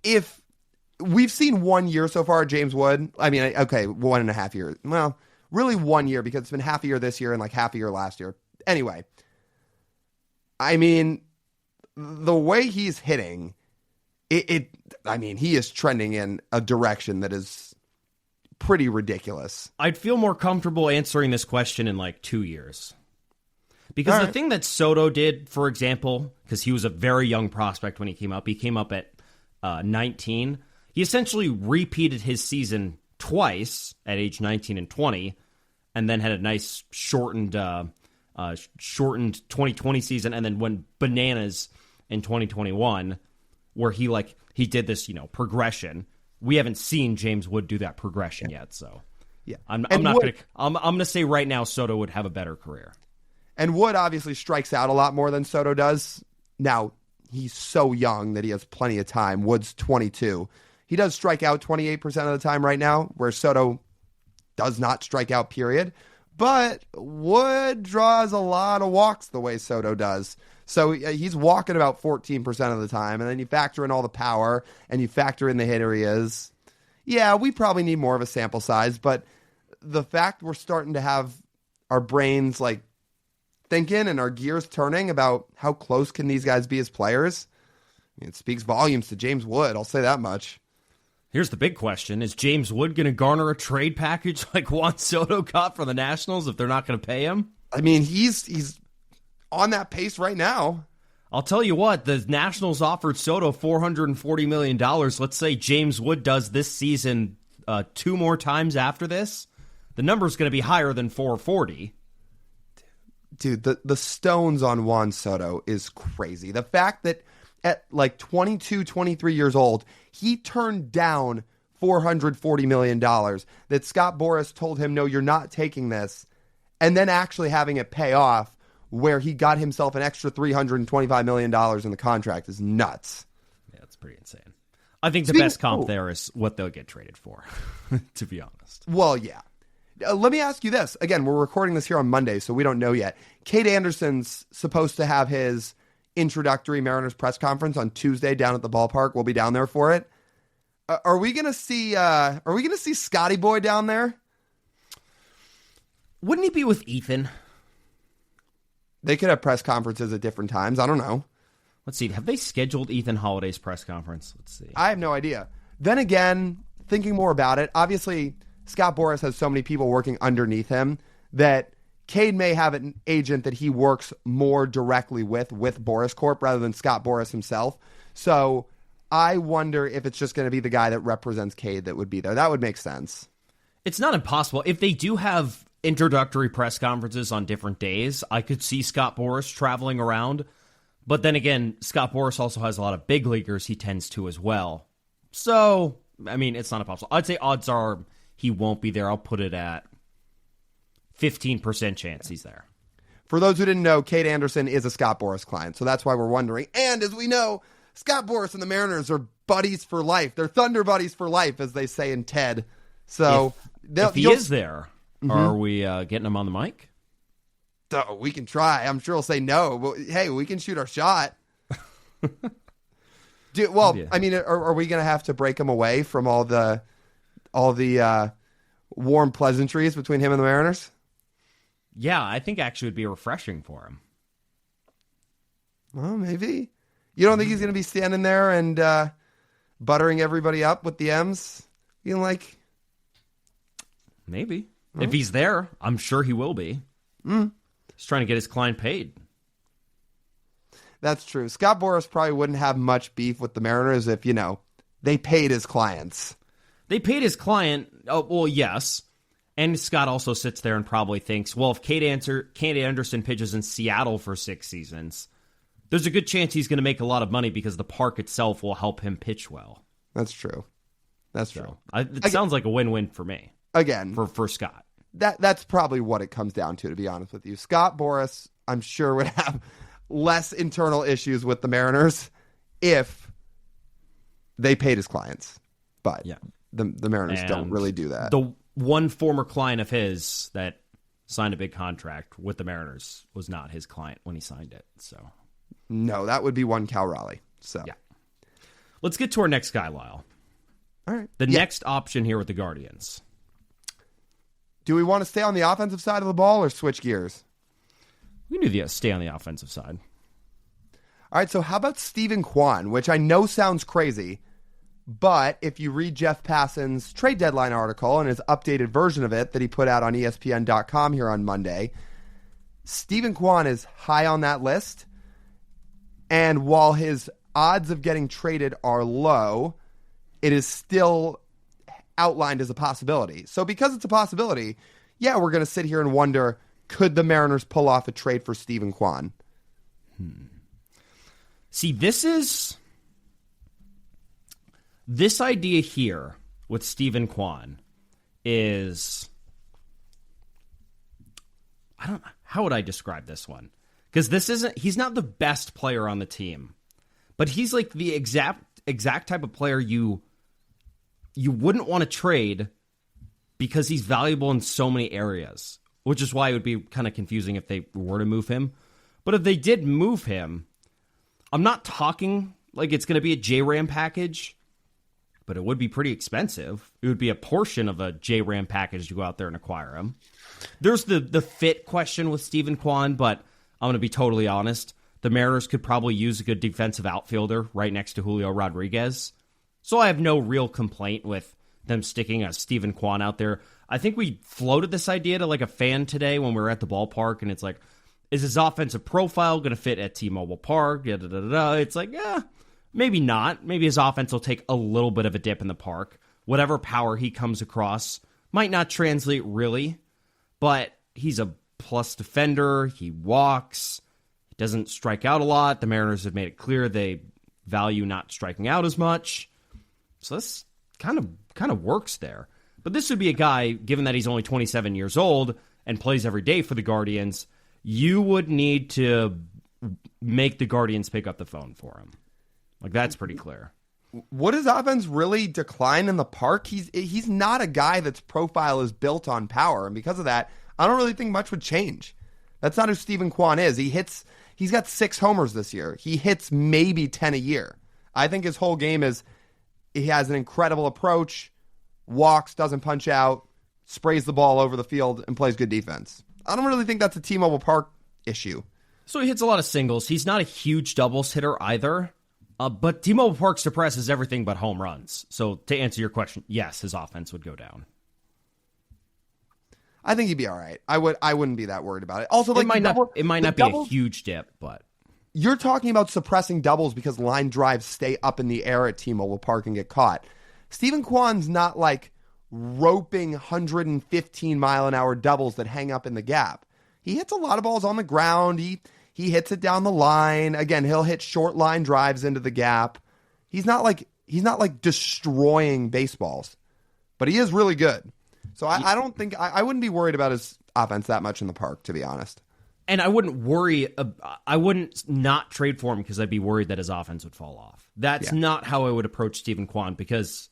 if we've seen 1 year so far, James Wood, I mean, okay, 1.5 years. Well, really 1 year because it's been half a year this year and like half a year last year. Anyway, I mean, the way he's hitting, I mean, he is trending in a direction that is pretty ridiculous. I'd feel more comfortable answering this question in like 2 years. Because the thing that Soto did, for example, because he was a very young prospect when he came up at 19. He essentially repeated his season twice at age 19 and 20, and then had a nice shortened 2020 season, and then went bananas in 2021, where he did this progression. We haven't seen James Wood do that progression yet, so yeah, I'm gonna say right now Soto would have a better career. And Wood obviously strikes out a lot more than Soto does. Now, he's so young that he has plenty of time. Wood's 22. He does strike out 28% of the time right now, where Soto does not strike out, period. But Wood draws a lot of walks the way Soto does. So he's walking about 14% of the time. And then you factor in all the power and you factor in the hitter he is. Yeah, we probably need more of a sample size. But the fact we're starting to have our brains like thinking and our gears turning about how close can these guys be as players, I mean, it speaks volumes to James Wood. I'll say that much. Here's the big question. Is James Wood going to garner a trade package like Juan Soto got for the Nationals if they're not going to pay him? I mean, he's on that pace right now. I'll tell you what, the Nationals offered Soto $440 million. Let's say James Wood does this season 2 more times after this. The number's going to be higher than 440. Dude, the stones on Juan Soto is crazy. The fact that at like 22, 23 years old, he turned down $440 million, that Scott Boras told him, no, you're not taking this, and then actually having it pay off where he got himself an extra $325 million in the contract is nuts. Yeah, it's pretty insane. I think the best comp there is what they'll get traded for, to be honest. Well, yeah. Let me ask you this. Again, we're recording this here on Monday, so we don't know yet. Cade Anderson's supposed to have his introductory Mariners press conference on Tuesday down at the ballpark. We'll be down there for it. Are we gonna see Scotty Boy down there? Wouldn't he be with Ethan? They could have press conferences at different times. I don't know. Let's see. Have they scheduled Ethan Holiday's press conference? Let's see. I have no idea. Then again, thinking more about it, obviously Scott Boras has so many people working underneath him that Cade may have an agent that he works more directly with Boras Corp rather than Scott Boras himself. So I wonder if it's just going to be the guy that represents Cade that would be there. That would make sense. It's not impossible. If they do have introductory press conferences on different days, I could see Scott Boras traveling around. But then again, Scott Boras also has a lot of big leaguers he tends to as well. So, I mean, it's not impossible. I'd say odds are he won't be there. I'll put it at 15% chance he's there. For those who didn't know, Cade Anderson is a Scott Boras client, so that's why we're wondering. And as we know, Scott Boras and the Mariners are buddies for life. They're Thunder buddies for life, as they say in TED. So if he is there, are we getting him on the mic? So we can try. I'm sure he'll say no, but hey, we can shoot our shot. I mean, are we going to have to break him away from all the warm pleasantries between him and the Mariners? Yeah, I think actually would be refreshing for him. Well, maybe. You don't think he's going to be standing there and buttering everybody up with the M's? Being like... Maybe. If he's there, I'm sure he will be. He's trying to get his client paid. That's true. Scott Boras probably wouldn't have much beef with the Mariners if, they paid his clients. They paid his client. Oh, well, yes. And Scott also sits there and probably thinks, well, if Cade Anderson pitches in Seattle for 6 seasons, there's a good chance he's going to make a lot of money because the park itself will help him pitch well. That's true. That's true. It sounds like a win-win for me. Again, for Scott. That's probably what it comes down to be honest with you. Scott Boras, I'm sure, would have less internal issues with the Mariners if they paid his clients. But the Mariners don't really do that. The one former client of his that signed a big contract with the Mariners was not his client when he signed it. So no, that would be one Cal Raleigh. So yeah. Let's get to our next guy, Lyle. All right. The next option here with the Guardians. Do we want to stay on the offensive side of the ball or switch gears? We need to stay on the offensive side. All right, so how about Stephen Kwan, which I know sounds crazy, but if you read Jeff Passan's trade deadline article and his updated version of it that he put out on ESPN.com here on Monday, Stephen Kwan is high on that list. And while his odds of getting traded are low, it is still outlined as a possibility. So because it's a possibility, yeah, we're going to sit here and wonder, could the Mariners pull off a trade for Stephen Kwan? See, this idea here with Stephen Kwan is, how would I describe this one? Because he's not the best player on the team, but he's like the exact type of player you wouldn't want to trade because he's valuable in so many areas, which is why it would be kind of confusing if they were to move him. But if they did move him, I'm not talking like it's going to be a J-Ram package, but it would be pretty expensive. It would be a portion of a J-Ram package to go out there and acquire him. There's the fit question with Stephen Kwan, but I'm going to be totally honest. The Mariners could probably use a good defensive outfielder right next to Julio Rodriguez. So I have no real complaint with them sticking a Stephen Kwan out there. I think we floated this idea to like a fan today when we were at the ballpark, and it's like, is his offensive profile going to fit at T-Mobile Park? It's like, maybe not. Maybe his offense will take a little bit of a dip in the park. Whatever power he comes across might not translate really, but he's a plus defender. He walks. He doesn't strike out a lot. The Mariners have made it clear they value not striking out as much. So this kind of works there. But this would be a guy, given that he's only 27 years old and plays every day for the Guardians, you would need to make the Guardians pick up the phone for him. Like, that's pretty clear. Would his offense really decline in the park? He's not a guy that's profile is built on power, and because of that, I don't really think much would change. That's not who Stephen Kwan is. He's got 6 homers this year. He hits maybe 10 a year. I think his whole game is he has an incredible approach, walks, doesn't punch out, sprays the ball over the field, and plays good defense. I don't really think that's a T-Mobile Park issue. So he hits a lot of singles. He's not a huge doubles hitter either. But T-Mobile Park suppresses everything but home runs. So to answer your question, yes, his offense would go down. I think he'd be all right. I wouldn't be that worried about it. Also, like, it might not be a huge dip, but you're talking about suppressing doubles because line drives stay up in the air at T-Mobile Park and get caught. Stephen Kwan's not like roping 115 mile an hour doubles that hang up in the gap. He hits a lot of balls on the ground. He hits it down the line. Again, he'll hit short line drives into the gap. He's not like destroying baseballs, but he is really good. So I don't think I wouldn't be worried about his offense that much in the park, to be honest. And I wouldn't worry. I wouldn't not trade for him because I'd be worried that his offense would fall off. That's not how I would approach Stephen Kwan, because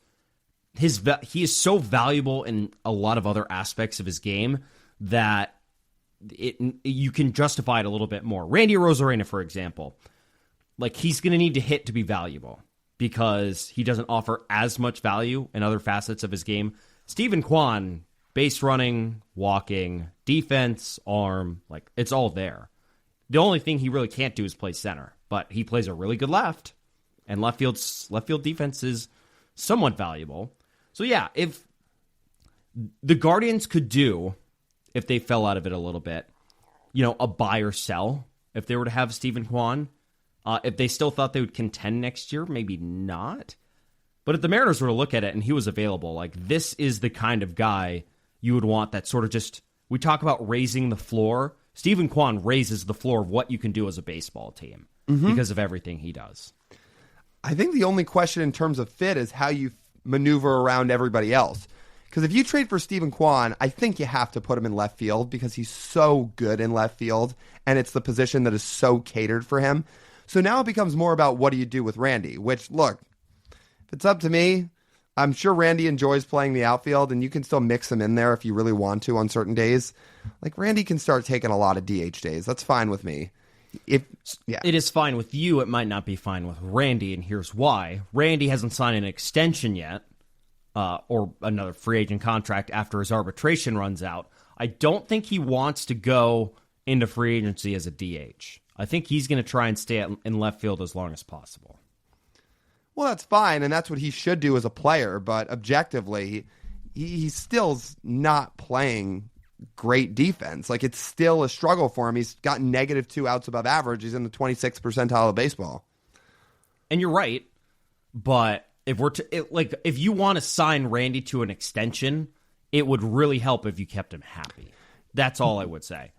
he is so valuable in a lot of other aspects of his game that you can justify it a little bit more. Randy Arozarena, for example, like, he's going to need to hit to be valuable because he doesn't offer as much value in other facets of his game. Stephen Kwan, base running, walking, defense, arm, like, it's all there. The only thing he really can't do is play center, but he plays a really good left, and left field defense is somewhat valuable. So yeah, if the Guardians could do, if they fell out of it a little bit, a buy or sell, if they were to have Stephen Kwan, if they still thought they would contend next year, maybe not. But if the Mariners were to look at it and he was available, like, this is the kind of guy you would want that sort of just, we talk about raising the floor. Stephen Kwan raises the floor of what you can do as a baseball team because of everything he does. I think the only question in terms of fit is how you maneuver around everybody else. Because if you trade for Stephen Kwan, I think you have to put him in left field because he's so good in left field, and it's the position that is so catered for him. So now it becomes more about what do you do with Randy, which, look, if it's up to me, I'm sure Randy enjoys playing the outfield, and you can still mix him in there if you really want to on certain days. Like, Randy can start taking a lot of DH days. That's fine with me. It is fine with you. It might not be fine with Randy, and here's why. Randy hasn't signed an extension yet, or another free agent contract after his arbitration runs out. I don't think he wants to go into free agency as a DH. I think he's going to try and stay in left field as long as possible. Well, that's fine, and that's what he should do as a player, but objectively, he's still not playing great defense. Like, it's still a struggle for him. He's got -2 outs above average. He's in the 26th percentile of baseball. And you're right, but if you want to sign Randy to an extension, it would really help if you kept him happy. That's all I would say.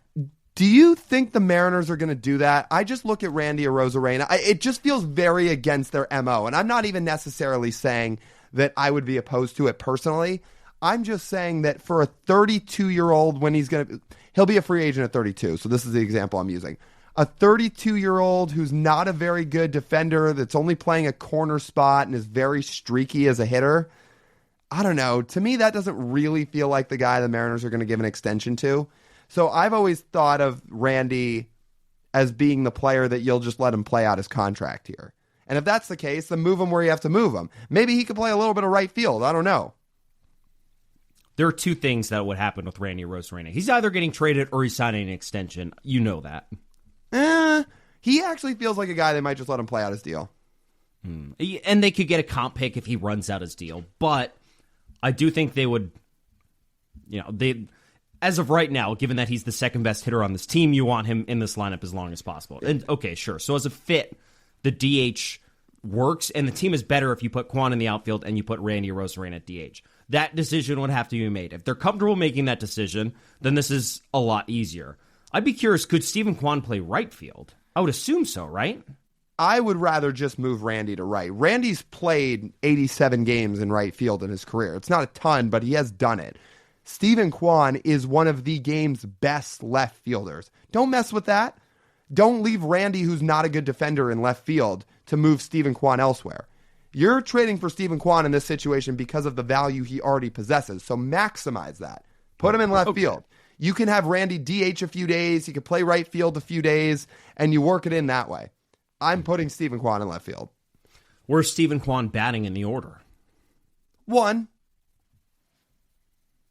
Do you think the Mariners are going to do that? I just look at Randy Arozarena. It just feels very against their MO. And I'm not even necessarily saying that I would be opposed to it personally. I'm just saying that for a 32-year-old, he'll be a free agent at 32. So this is the example I'm using. A 32-year-old who's not a very good defender, that's only playing a corner spot and is very streaky as a hitter. I don't know. To me, that doesn't really feel like the guy the Mariners are going to give an extension to. So I've always thought of Randy as being the player that you'll just let him play out his contract here. And if that's the case, then move him where you have to move him. Maybe he could play a little bit of right field. I don't know. There are two things that would happen with Randy Arozarena. He's either getting traded or he's signing an extension. You know that. He actually feels like a guy they might just let him play out his deal. And they could get a comp pick if he runs out his deal. But I do think they would, as of right now, given that he's the second best hitter on this team, you want him in this lineup as long as possible. And okay, sure. So as a fit, the DH works, and the team is better if you put Kwan in the outfield and you put Randy Arozarena at DH. That decision would have to be made. If they're comfortable making that decision, then this is a lot easier. I'd be curious, could Stephen Kwan play right field? I would assume so, right? I would rather just move Randy to right. Randy's played 87 games in right field in his career. It's not a ton, but he has done it. Stephen Kwan is one of the game's best left fielders. Don't mess with that. Don't leave Randy, who's not a good defender, in left field to move Stephen Kwan elsewhere. You're trading for Stephen Kwan in this situation because of the value he already possesses. So maximize that. Put him in left field. You can have Randy DH a few days. He can play right field a few days, and you work it in that way. I'm putting Stephen Kwan in left field. Where's Stephen Kwan batting in the order? 1.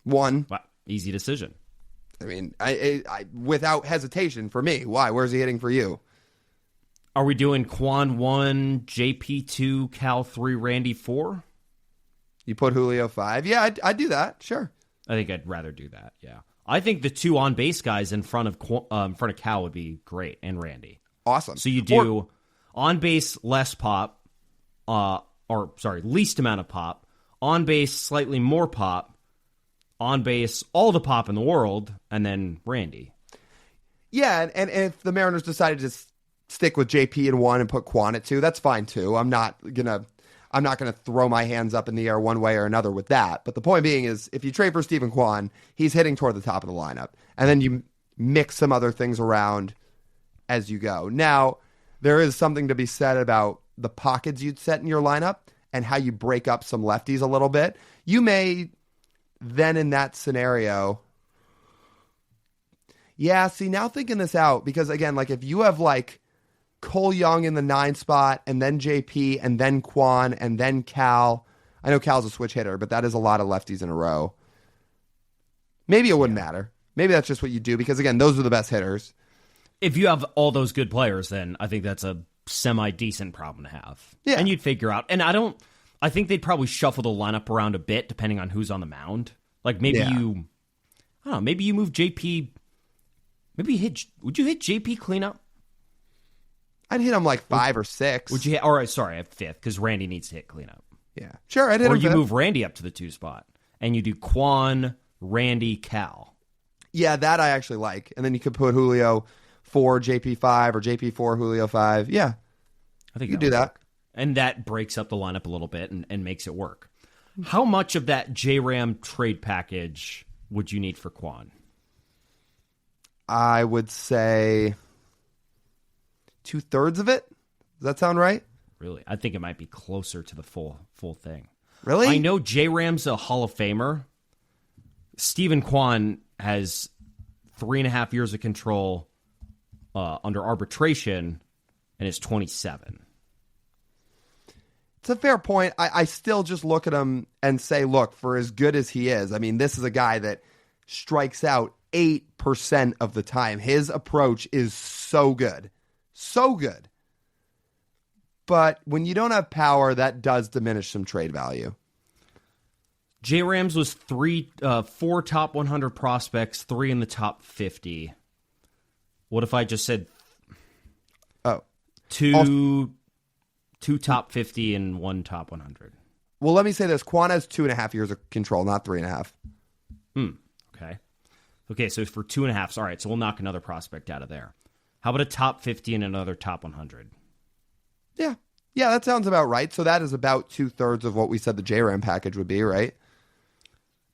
Wow, easy decision. I mean, I without hesitation for me. Why? Where's he hitting for you? Are we doing Kwan 1, JP 2, Cal 3, Randy 4? You put Julio 5? Yeah, I'd do that. Sure. I think I'd rather do that. Yeah, I think the 2 on base guys in front of Cal would be great, and Randy. Awesome. So you do on base less pop, least amount of pop. On base slightly more pop. On base all the pop in the world, and then Randy. Yeah, and if the Mariners decided to stick with JP at 1 and put Kwan at 2, that's fine too. I'm not gonna throw my hands up in the air one way or another with that. But the point being is, if you trade for Stephen Kwan, he's hitting toward the top of the lineup, and then you mix some other things around as you go. Now, there is something to be said about the pockets you'd set in your lineup and how you break up some lefties a little bit. You may then in that scenario, now thinking this out, because again, like if you have like Cole Young in the 9 spot and then JP and then Kwan and then Cal. I know Cal's a switch hitter, but that is a lot of lefties in a row. Maybe it wouldn't matter. Maybe that's just what you do because again, those are the best hitters. If you have all those good players, then I think that's a semi-decent problem to have. Yeah. And you'd figure out, and I think they'd probably shuffle the lineup around a bit depending on who's on the mound. Like maybe maybe you move JP. Would you hit JP cleanup? I'd hit him like 5 or 6. Would you hit? Or sorry, at 5th because Randy needs to hit cleanup. Yeah, sure. I'd hit him. Or you 5th. move Randy up to the 2 spot and you do Kwan, Randy, Cal. Yeah, that I actually like. And then you could put Julio 4, JP 5, or JP 4, Julio 5. Yeah, I think you do that. And that breaks up the lineup a little bit and makes it work. How much of that J-Ram trade package would you need for Kwan? I would say 2/3 of it. Does that sound right? Really? I think it might be closer to the full thing. Really? I know J-Ram's a Hall of Famer. Stephen Kwan has 3.5 years of control under arbitration and is 27. It's a fair point. I still just look at him and say, look, for as good as he is, I mean, this is a guy that strikes out 8% of the time. His approach is so good. So good. But when you don't have power, that does diminish some trade value. J-Rams was 4 top 100 prospects, 3 in the top 50. What if I just said two top 50 and 1 top 100? Well, let me say this. Kwan has 2.5 years of control, not 3.5. Okay, so for 2.5, all right, so we'll knock another prospect out of there. How about a top 50 and another top 100? Yeah, that sounds about right. So that is about 2/3 of what we said the J-Ram package would be, right?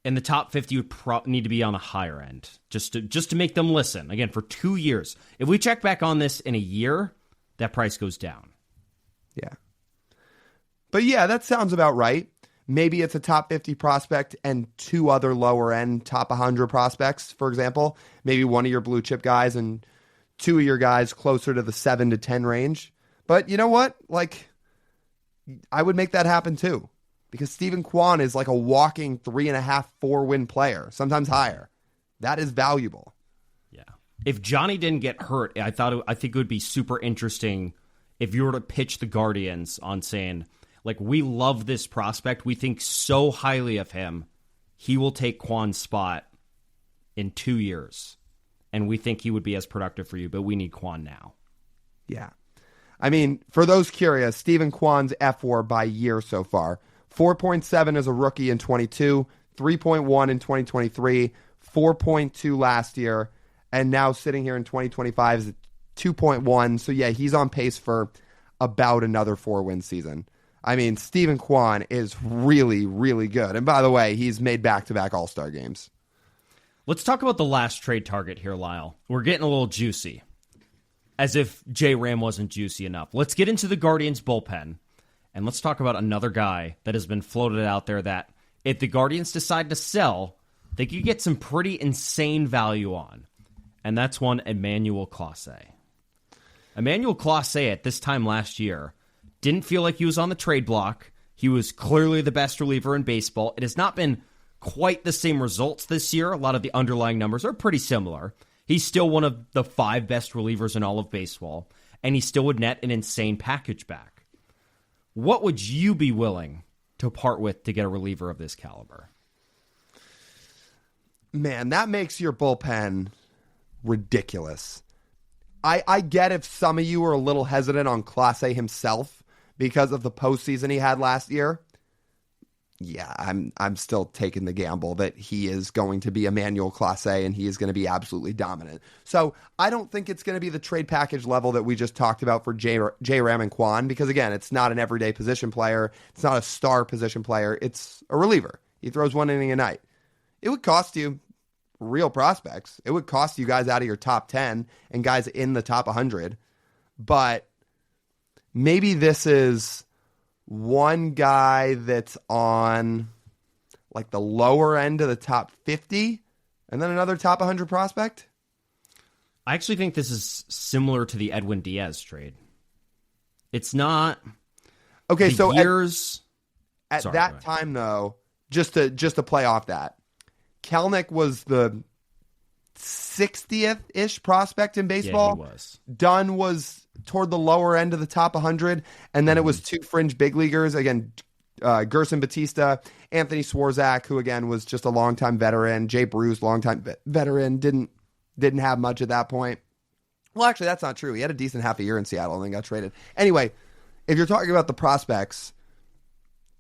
And the top 50 would need to be on the higher end, just to make them listen. Again, for 2 years. If we check back on this in a year, that price goes down. Yeah. But yeah, that sounds about right. Maybe it's a top 50 prospect and 2 other lower end top 100 prospects, for example. Maybe one of your blue chip guys and 2 of your guys closer to the 7 to 10 range. But you know what? Like, I would make that happen too. Because Stephen Kwan is like a walking 3.5, 4-win player, sometimes higher. That is valuable. Yeah. If Johnny didn't get hurt, I think it would be super interesting if you were to pitch the Guardians on saying, like, we love this prospect. We think so highly of him. He will take Kwan's spot in 2 years. And we think he would be as productive for you, but we need Kwan now. Yeah. I mean, for those curious, Stephen Kwan's F4 by year so far. 4.7 as a rookie in 22, 3.1 in 2023, 4.2 last year, and now sitting here in 2025 is at 2.1. So yeah, he's on pace for about another 4-win season. I mean, Stephen Kwan is really, really good. And by the way, he's made back-to-back All-Star games. Let's talk about the last trade target here, Lyle. We're getting a little juicy. As if J-Ram wasn't juicy enough. Let's get into the Guardians bullpen. And let's talk about another guy that has been floated out there that if the Guardians decide to sell, they could get some pretty insane value on. And that's one Emmanuel Clase. Emmanuel Clase at this time last year didn't feel like he was on the trade block. He was clearly the best reliever in baseball. It has not been quite the same results this year. A lot of the underlying numbers are pretty similar. He's still one of the 5 best relievers in all of baseball, and he still would net an insane package back. What would you be willing to part with to get a reliever of this caliber? Man, that makes your bullpen ridiculous. I get if some of you are a little hesitant on Clase himself because of the postseason he had last year. Yeah, I'm still taking the gamble that he is going to be Emmanuel Clase and he is going to be absolutely dominant. So I don't think it's going to be the trade package level that we just talked about for J-Ram and Kwan because, again, it's not an everyday position player. It's not a star position player. It's a reliever. He throws 1 inning a night. It would cost you real prospects. It would cost you guys out of your top 10 and guys in the top 100. But maybe this is one guy that's on like the lower end of the top 50 and then another top 100 prospect. I actually think this is similar to the Edwin Diaz trade. It's not. Okay, so years at that time though, just to play off that, Kelenic was the 60th-ish prospect in baseball. Yeah, he was. Dunn was toward the lower end of the top 100, and then it was 2 fringe big leaguers. Again, Gerson Batista, Anthony Swarzak, who again was just a longtime veteran. Jay Bruce, longtime veteran, didn't have much at that point. Well, actually, that's not true. He had a decent half a year in Seattle and then got traded. Anyway, if you're talking about the prospects,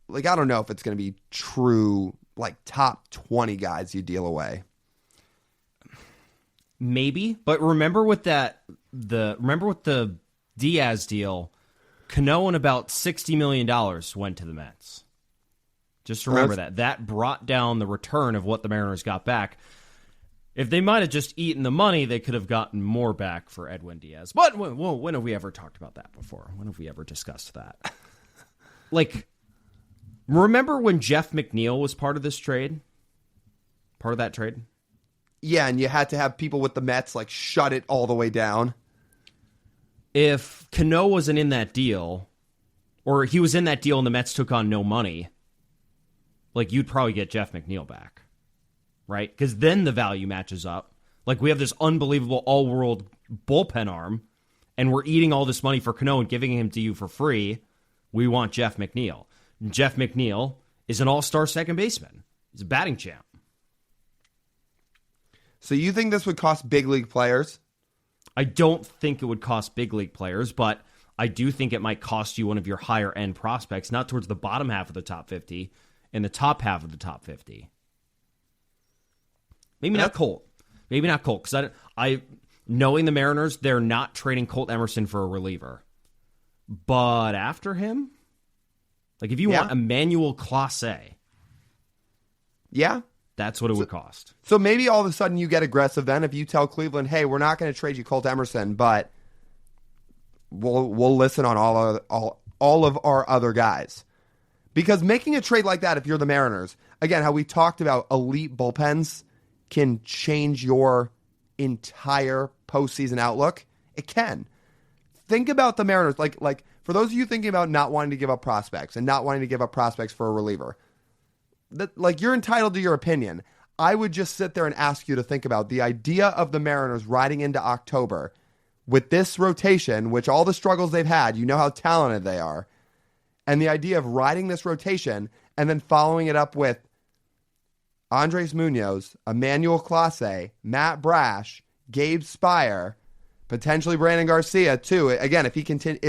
like I don't know if it's going to be true, like top 20 guys you deal away. Maybe, but remember with the Diaz deal, Cano and about $60 million went to the Mets. Just remember that. That brought down the return of what the Mariners got back. If they might have just eaten the money, they could have gotten more back for Edwin Diaz. But when have we ever talked about that before? When have we ever discussed that? Like, remember when Jeff McNeil was part of this trade? Part of that trade? Yeah, and you had to have people with the Mets, like, shut it all the way down. If Cano wasn't in that deal, or he was in that deal and the Mets took on no money, like, you'd probably get Jeff McNeil back, right? Because then the value matches up. Like, we have this unbelievable all-world bullpen arm, and we're eating all this money for Cano and giving him to you for free. We want Jeff McNeil. And Jeff McNeil is an all-star second baseman. He's a batting champ. So you think this would cost big league players? I don't think it would cost big league players, but I do think it might cost you one of your higher-end prospects, not towards the bottom half of the top 50, in the top half of the top 50. Maybe not Colt. Maybe not Colt, because I knowing the Mariners, they're not trading Colt Emerson for a reliever. But after him, like if you want Emmanuel Clase, that's what it would cost. So maybe all of a sudden you get aggressive then if you tell Cleveland, hey, we're not going to trade you Colt Emerson, but we'll listen on all of our other guys. Because making a trade like that, if you're the Mariners, again, how we talked about elite bullpens can change your entire postseason outlook. It can. Think about the Mariners. Like for those of you thinking about not wanting to give up prospects and not wanting to give up prospects for a reliever, like you're entitled to your opinion. I would just sit there and ask you to think about the idea of the Mariners riding into October with this rotation, which all the struggles they've had, you know how talented they are. And the idea of riding this rotation and then following it up with Andres Munoz, Emmanuel Clase, Matt Brash, Gabe Spire, potentially Brandyn Garcia too. Again, if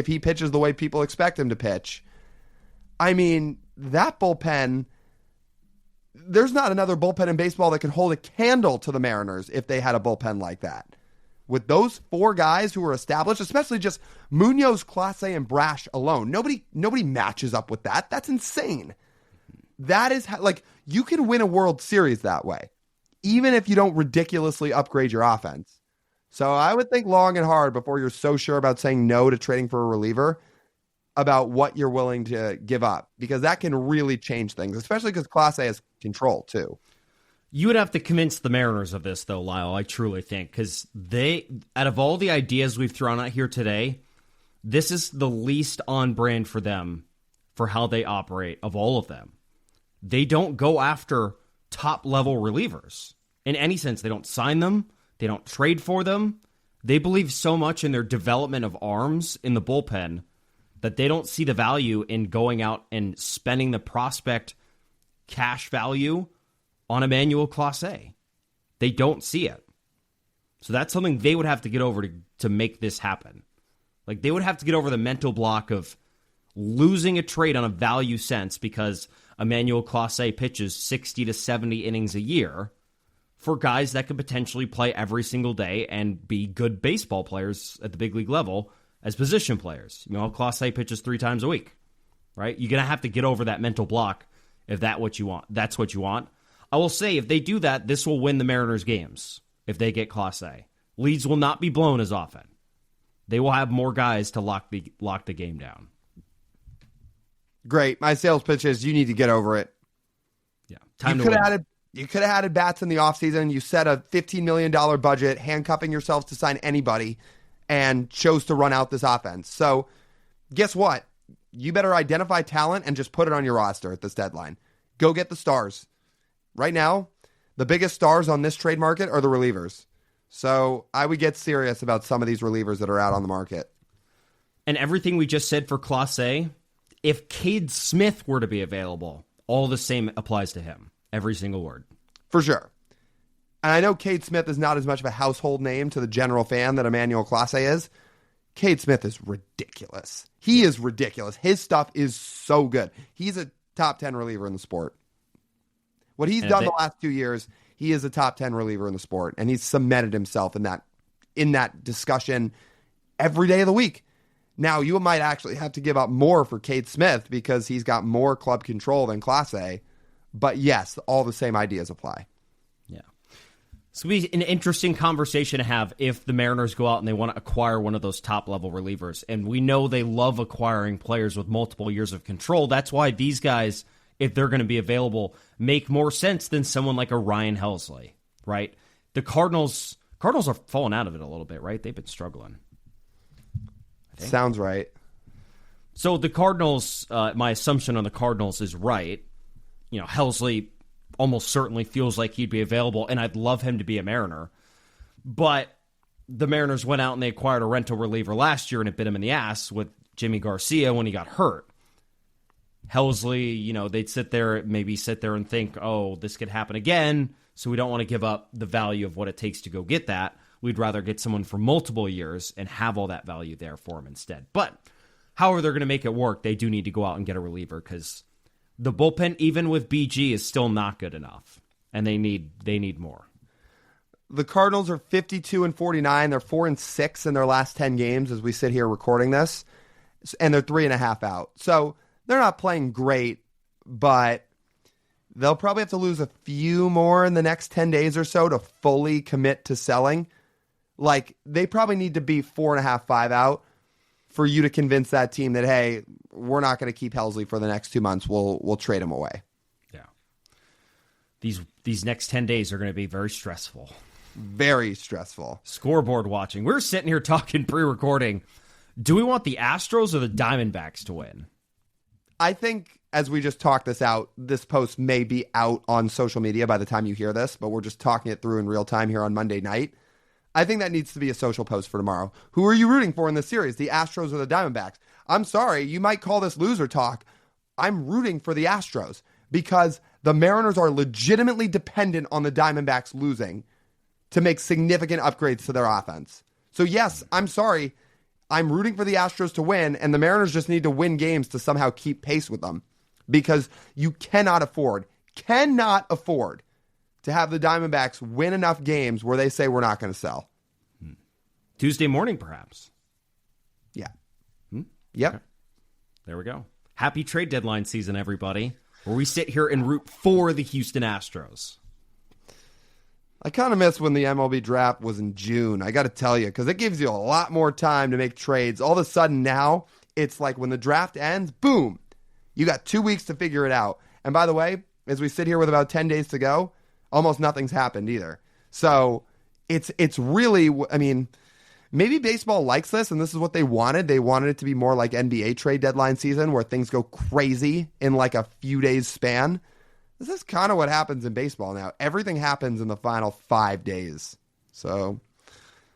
he pitches the way people expect him to pitch, I mean, that bullpen, there's not another bullpen in baseball that can hold a candle to the Mariners if they had a bullpen like that. With those four guys who are established, especially just Munoz, Clase, and Brash alone, nobody matches up with that. That's insane. That is like you can win a World Series that way, even if you don't ridiculously upgrade your offense. So I would think long and hard before you're so sure about saying no to trading for a reliever about what you're willing to give up, because that can really change things, especially because Clase has control too. You would have to convince the Mariners of this, though, Lyle, I truly think, because out of all the ideas we've thrown out here today, this is the least on brand for them for how they operate of all of them. They don't go after top-level relievers. In any sense, they don't sign them. They don't trade for them. They believe so much in their development of arms in the bullpen that they don't see the value in going out and spending the prospect cash value on Emmanuel Clase. They don't see it. So that's something they would have to get over to make this happen. Like, they would have to get over the mental block of losing a trade on a value sense because Emmanuel Clase pitches 60 to 70 innings a year for guys that could potentially play every single day and be good baseball players at the big league level as position players. You know, Clase pitches 3 times a week, right? You're going to have to get over that mental block if that's what you want. I will say, if they do that, this will win the Mariners games if they get Clase. Leads will not be blown as often. They will have more guys to lock the game down. Great. My sales pitch is you need to get over it. Yeah. You could have added bats in the offseason. You set a $15 million budget, handcuffing yourselves to sign anybody, and chose to run out this offense. So guess what? You better identify talent and just put it on your roster at this deadline. Go get the stars. Right now, the biggest stars on this trade market are the relievers. So I would get serious about some of these relievers that are out on the market. And everything we just said for Clase, if Cade Smith were to be available, all the same applies to him. Every single word. For sure. And I know Cade Smith is not as much of a household name to the general fan that Emmanuel Clase is. Cade Smith is ridiculous. He is ridiculous. His stuff is so good. He's a top 10 reliever in the sport. What he's done the last 2 years, he is a top 10 reliever in the sport, and he's cemented himself in that discussion every day of the week. Now, you might actually have to give up more for Cade Smith because he's got more club control than Clase. But yes, all the same ideas apply. Yeah. So it'll be an interesting conversation to have if the Mariners go out and they want to acquire one of those top-level relievers. And we know they love acquiring players with multiple years of control. That's why these guys, if they're going to be available, make more sense than someone like a Ryan Helsley, right? The Cardinals are falling out of it a little bit, right? They've been struggling. Sounds right. So the Cardinals, my assumption on the Cardinals is right. You know, Helsley almost certainly feels like he'd be available, and I'd love him to be a Mariner. But the Mariners went out and they acquired a rental reliever last year, and it bit him in the ass with Jimmy Garcia when he got hurt. Helsley, you know, they'd sit there and think, oh, this could happen again, so we don't want to give up the value of what it takes to go get that. We'd rather get someone for multiple years and have all that value there for him instead. But however they're going to make it work, they do need to go out and get a reliever because the bullpen, even with BG, is still not good enough, and they need more. The Cardinals are 52-49. They're 4-6 in their last 10 games as we sit here recording this, and they're 3.5 out. So they're not playing great, but they'll probably have to lose a few more in the next 10 days or so to fully commit to selling. Like, they probably need to be 4.5, 5 out for you to convince that team that, hey, we're not going to keep Helsley for the next 2 months. We'll trade him away. Yeah. These next 10 days are going to be very stressful. Very stressful. Scoreboard watching. We're sitting here talking pre-recording. Do we want the Astros or the Diamondbacks to win? I think, as we just talked this out, this post may be out on social media by the time you hear this, but we're just talking it through in real time here on Monday night. I think that needs to be a social post for tomorrow. Who are you rooting for in this series, the Astros or the Diamondbacks? I'm sorry, you might call this loser talk. I'm rooting for the Astros because the Mariners are legitimately dependent on the Diamondbacks losing to make significant upgrades to their offense. So yes, I'm sorry. I'm rooting for the Astros to win, and the Mariners just need to win games to somehow keep pace with them because you cannot afford to have the Diamondbacks win enough games where they say we're not going to sell. Tuesday morning, perhaps. Yeah. Yep. Okay. There we go. Happy trade deadline season, everybody, where we sit here and root for the Houston Astros. I kind of miss when the MLB draft was in June, I got to tell you, because it gives you a lot more time to make trades. All of a sudden now, it's like when the draft ends, boom, you got 2 weeks to figure it out. And by the way, as we sit here with about 10 days to go, almost nothing's happened either. So it's really, I mean, maybe baseball likes this, and this is what they wanted. They wanted it to be more like NBA trade deadline season where things go crazy in like a few days span. This is kind of what happens in baseball now. Everything happens in the final 5 days. So,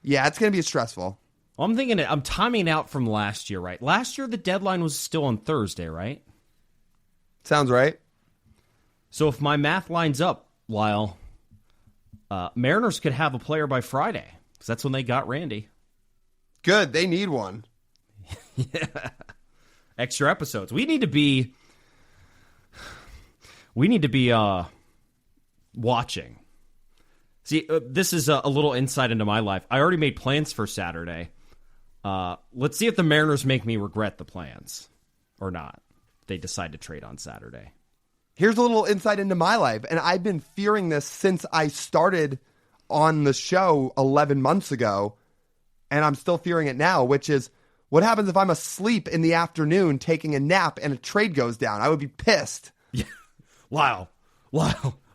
yeah, it's going to be stressful. Well, I'm thinking I'm timing out from last year, right? Last year, the deadline was still on Thursday, right? Sounds right. So if my math lines up, Lyle, Mariners could have a player by Friday because that's when they got Randy. Good. They need one. Yeah. Extra episodes. We need to be watching. See, this is a little insight into my life. I already made plans for Saturday. Let's see if the Mariners make me regret the plans or not. They decide to trade on Saturday. Here's a little insight into my life, and I've been fearing this since I started on the show 11 months ago, and I'm still fearing it now, which is what happens if I'm asleep in the afternoon taking a nap and a trade goes down? I would be pissed. Yeah. Lyle,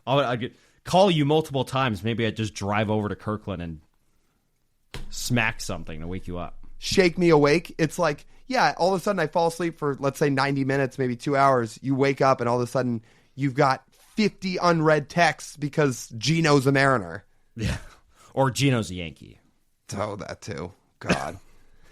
I'd call you multiple times. Maybe I'd just drive over to Kirkland and smack something to wake you up. Shake me awake. It's like, yeah, all of a sudden I fall asleep for, let's say, 90 minutes, maybe 2 hours. You wake up and all of a sudden you've got 50 unread texts because Gino's a Mariner. Yeah. Or Gino's a Yankee. Oh, that too. God.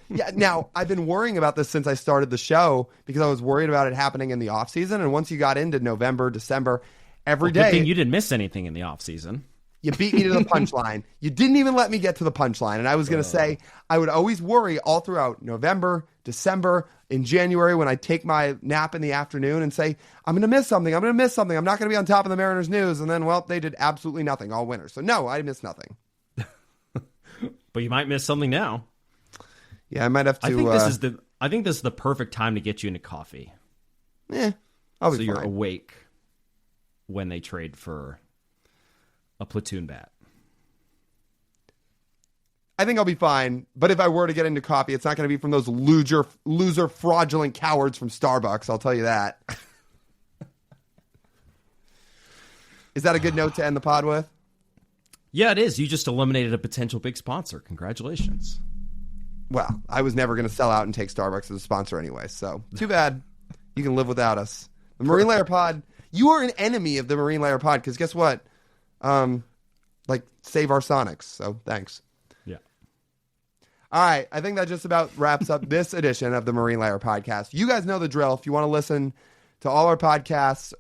Yeah. Now, I've been worrying about this since I started the show because I was worried about it happening in the offseason. And once you got into November, December, every day. Good thing you didn't miss anything in the offseason. You beat me to the punchline. You didn't even let me get to the punchline. And I was going to say, I would always worry all throughout November, December, in January when I take my nap in the afternoon and say, I'm going to miss something. I'm not going to be on top of the Mariners news. And then, well, they did absolutely nothing all winter. So no, I missed nothing. But you might miss something now. Yeah, I might have to. I think this is the perfect time to get you into coffee. I'll be so you're fine. awake when they trade for a platoon bat. I think I'll be fine, but if I were to get into coffee, it's not going to be from those loser, fraudulent cowards from Starbucks, I'll tell you that. Is that a good note to end the pod with? Yeah, it is. You just eliminated a potential big sponsor. Congratulations. Well, I was never going to sell out and take Starbucks as a sponsor anyway, so too bad. You can live without us. The Marine Layer Pod, you are an enemy of the Marine Layer Pod, because guess what? Save our Sonics, so thanks. Yeah. All right, I think that just about wraps up this edition of the Marine Layer Podcast. You guys know the drill. If you want to listen to all our podcasts,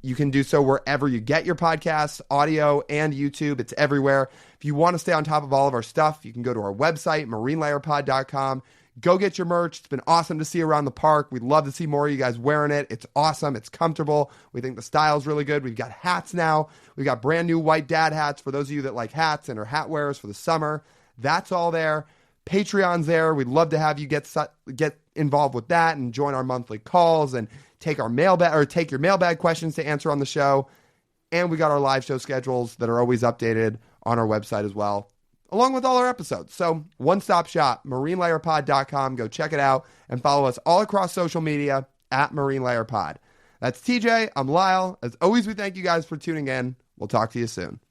you can do so wherever you get your podcasts, audio and YouTube. It's everywhere. If you want to stay on top of all of our stuff, you can go to our website, marinelayerpod.com. Go get your merch. It's been awesome to see around the park. We'd love to see more of you guys wearing it. It's awesome. It's comfortable. We think the style's really good. We've got hats now. We've got brand new white dad hats for those of you that like hats and are hat wearers for the summer. That's all there. Patreon's there. We'd love to have you get involved with that and join our monthly calls and take our mailbag or take your mailbag questions to answer on the show. And we got our live show schedules that are always updated on our website as well, along with all our episodes. So one-stop shop, marinelayerpod.com. Go check it out and follow us all across social media at Marine Layer Pod. That's TJ. I'm Lyle. As always, we thank you guys for tuning in. We'll talk to you soon.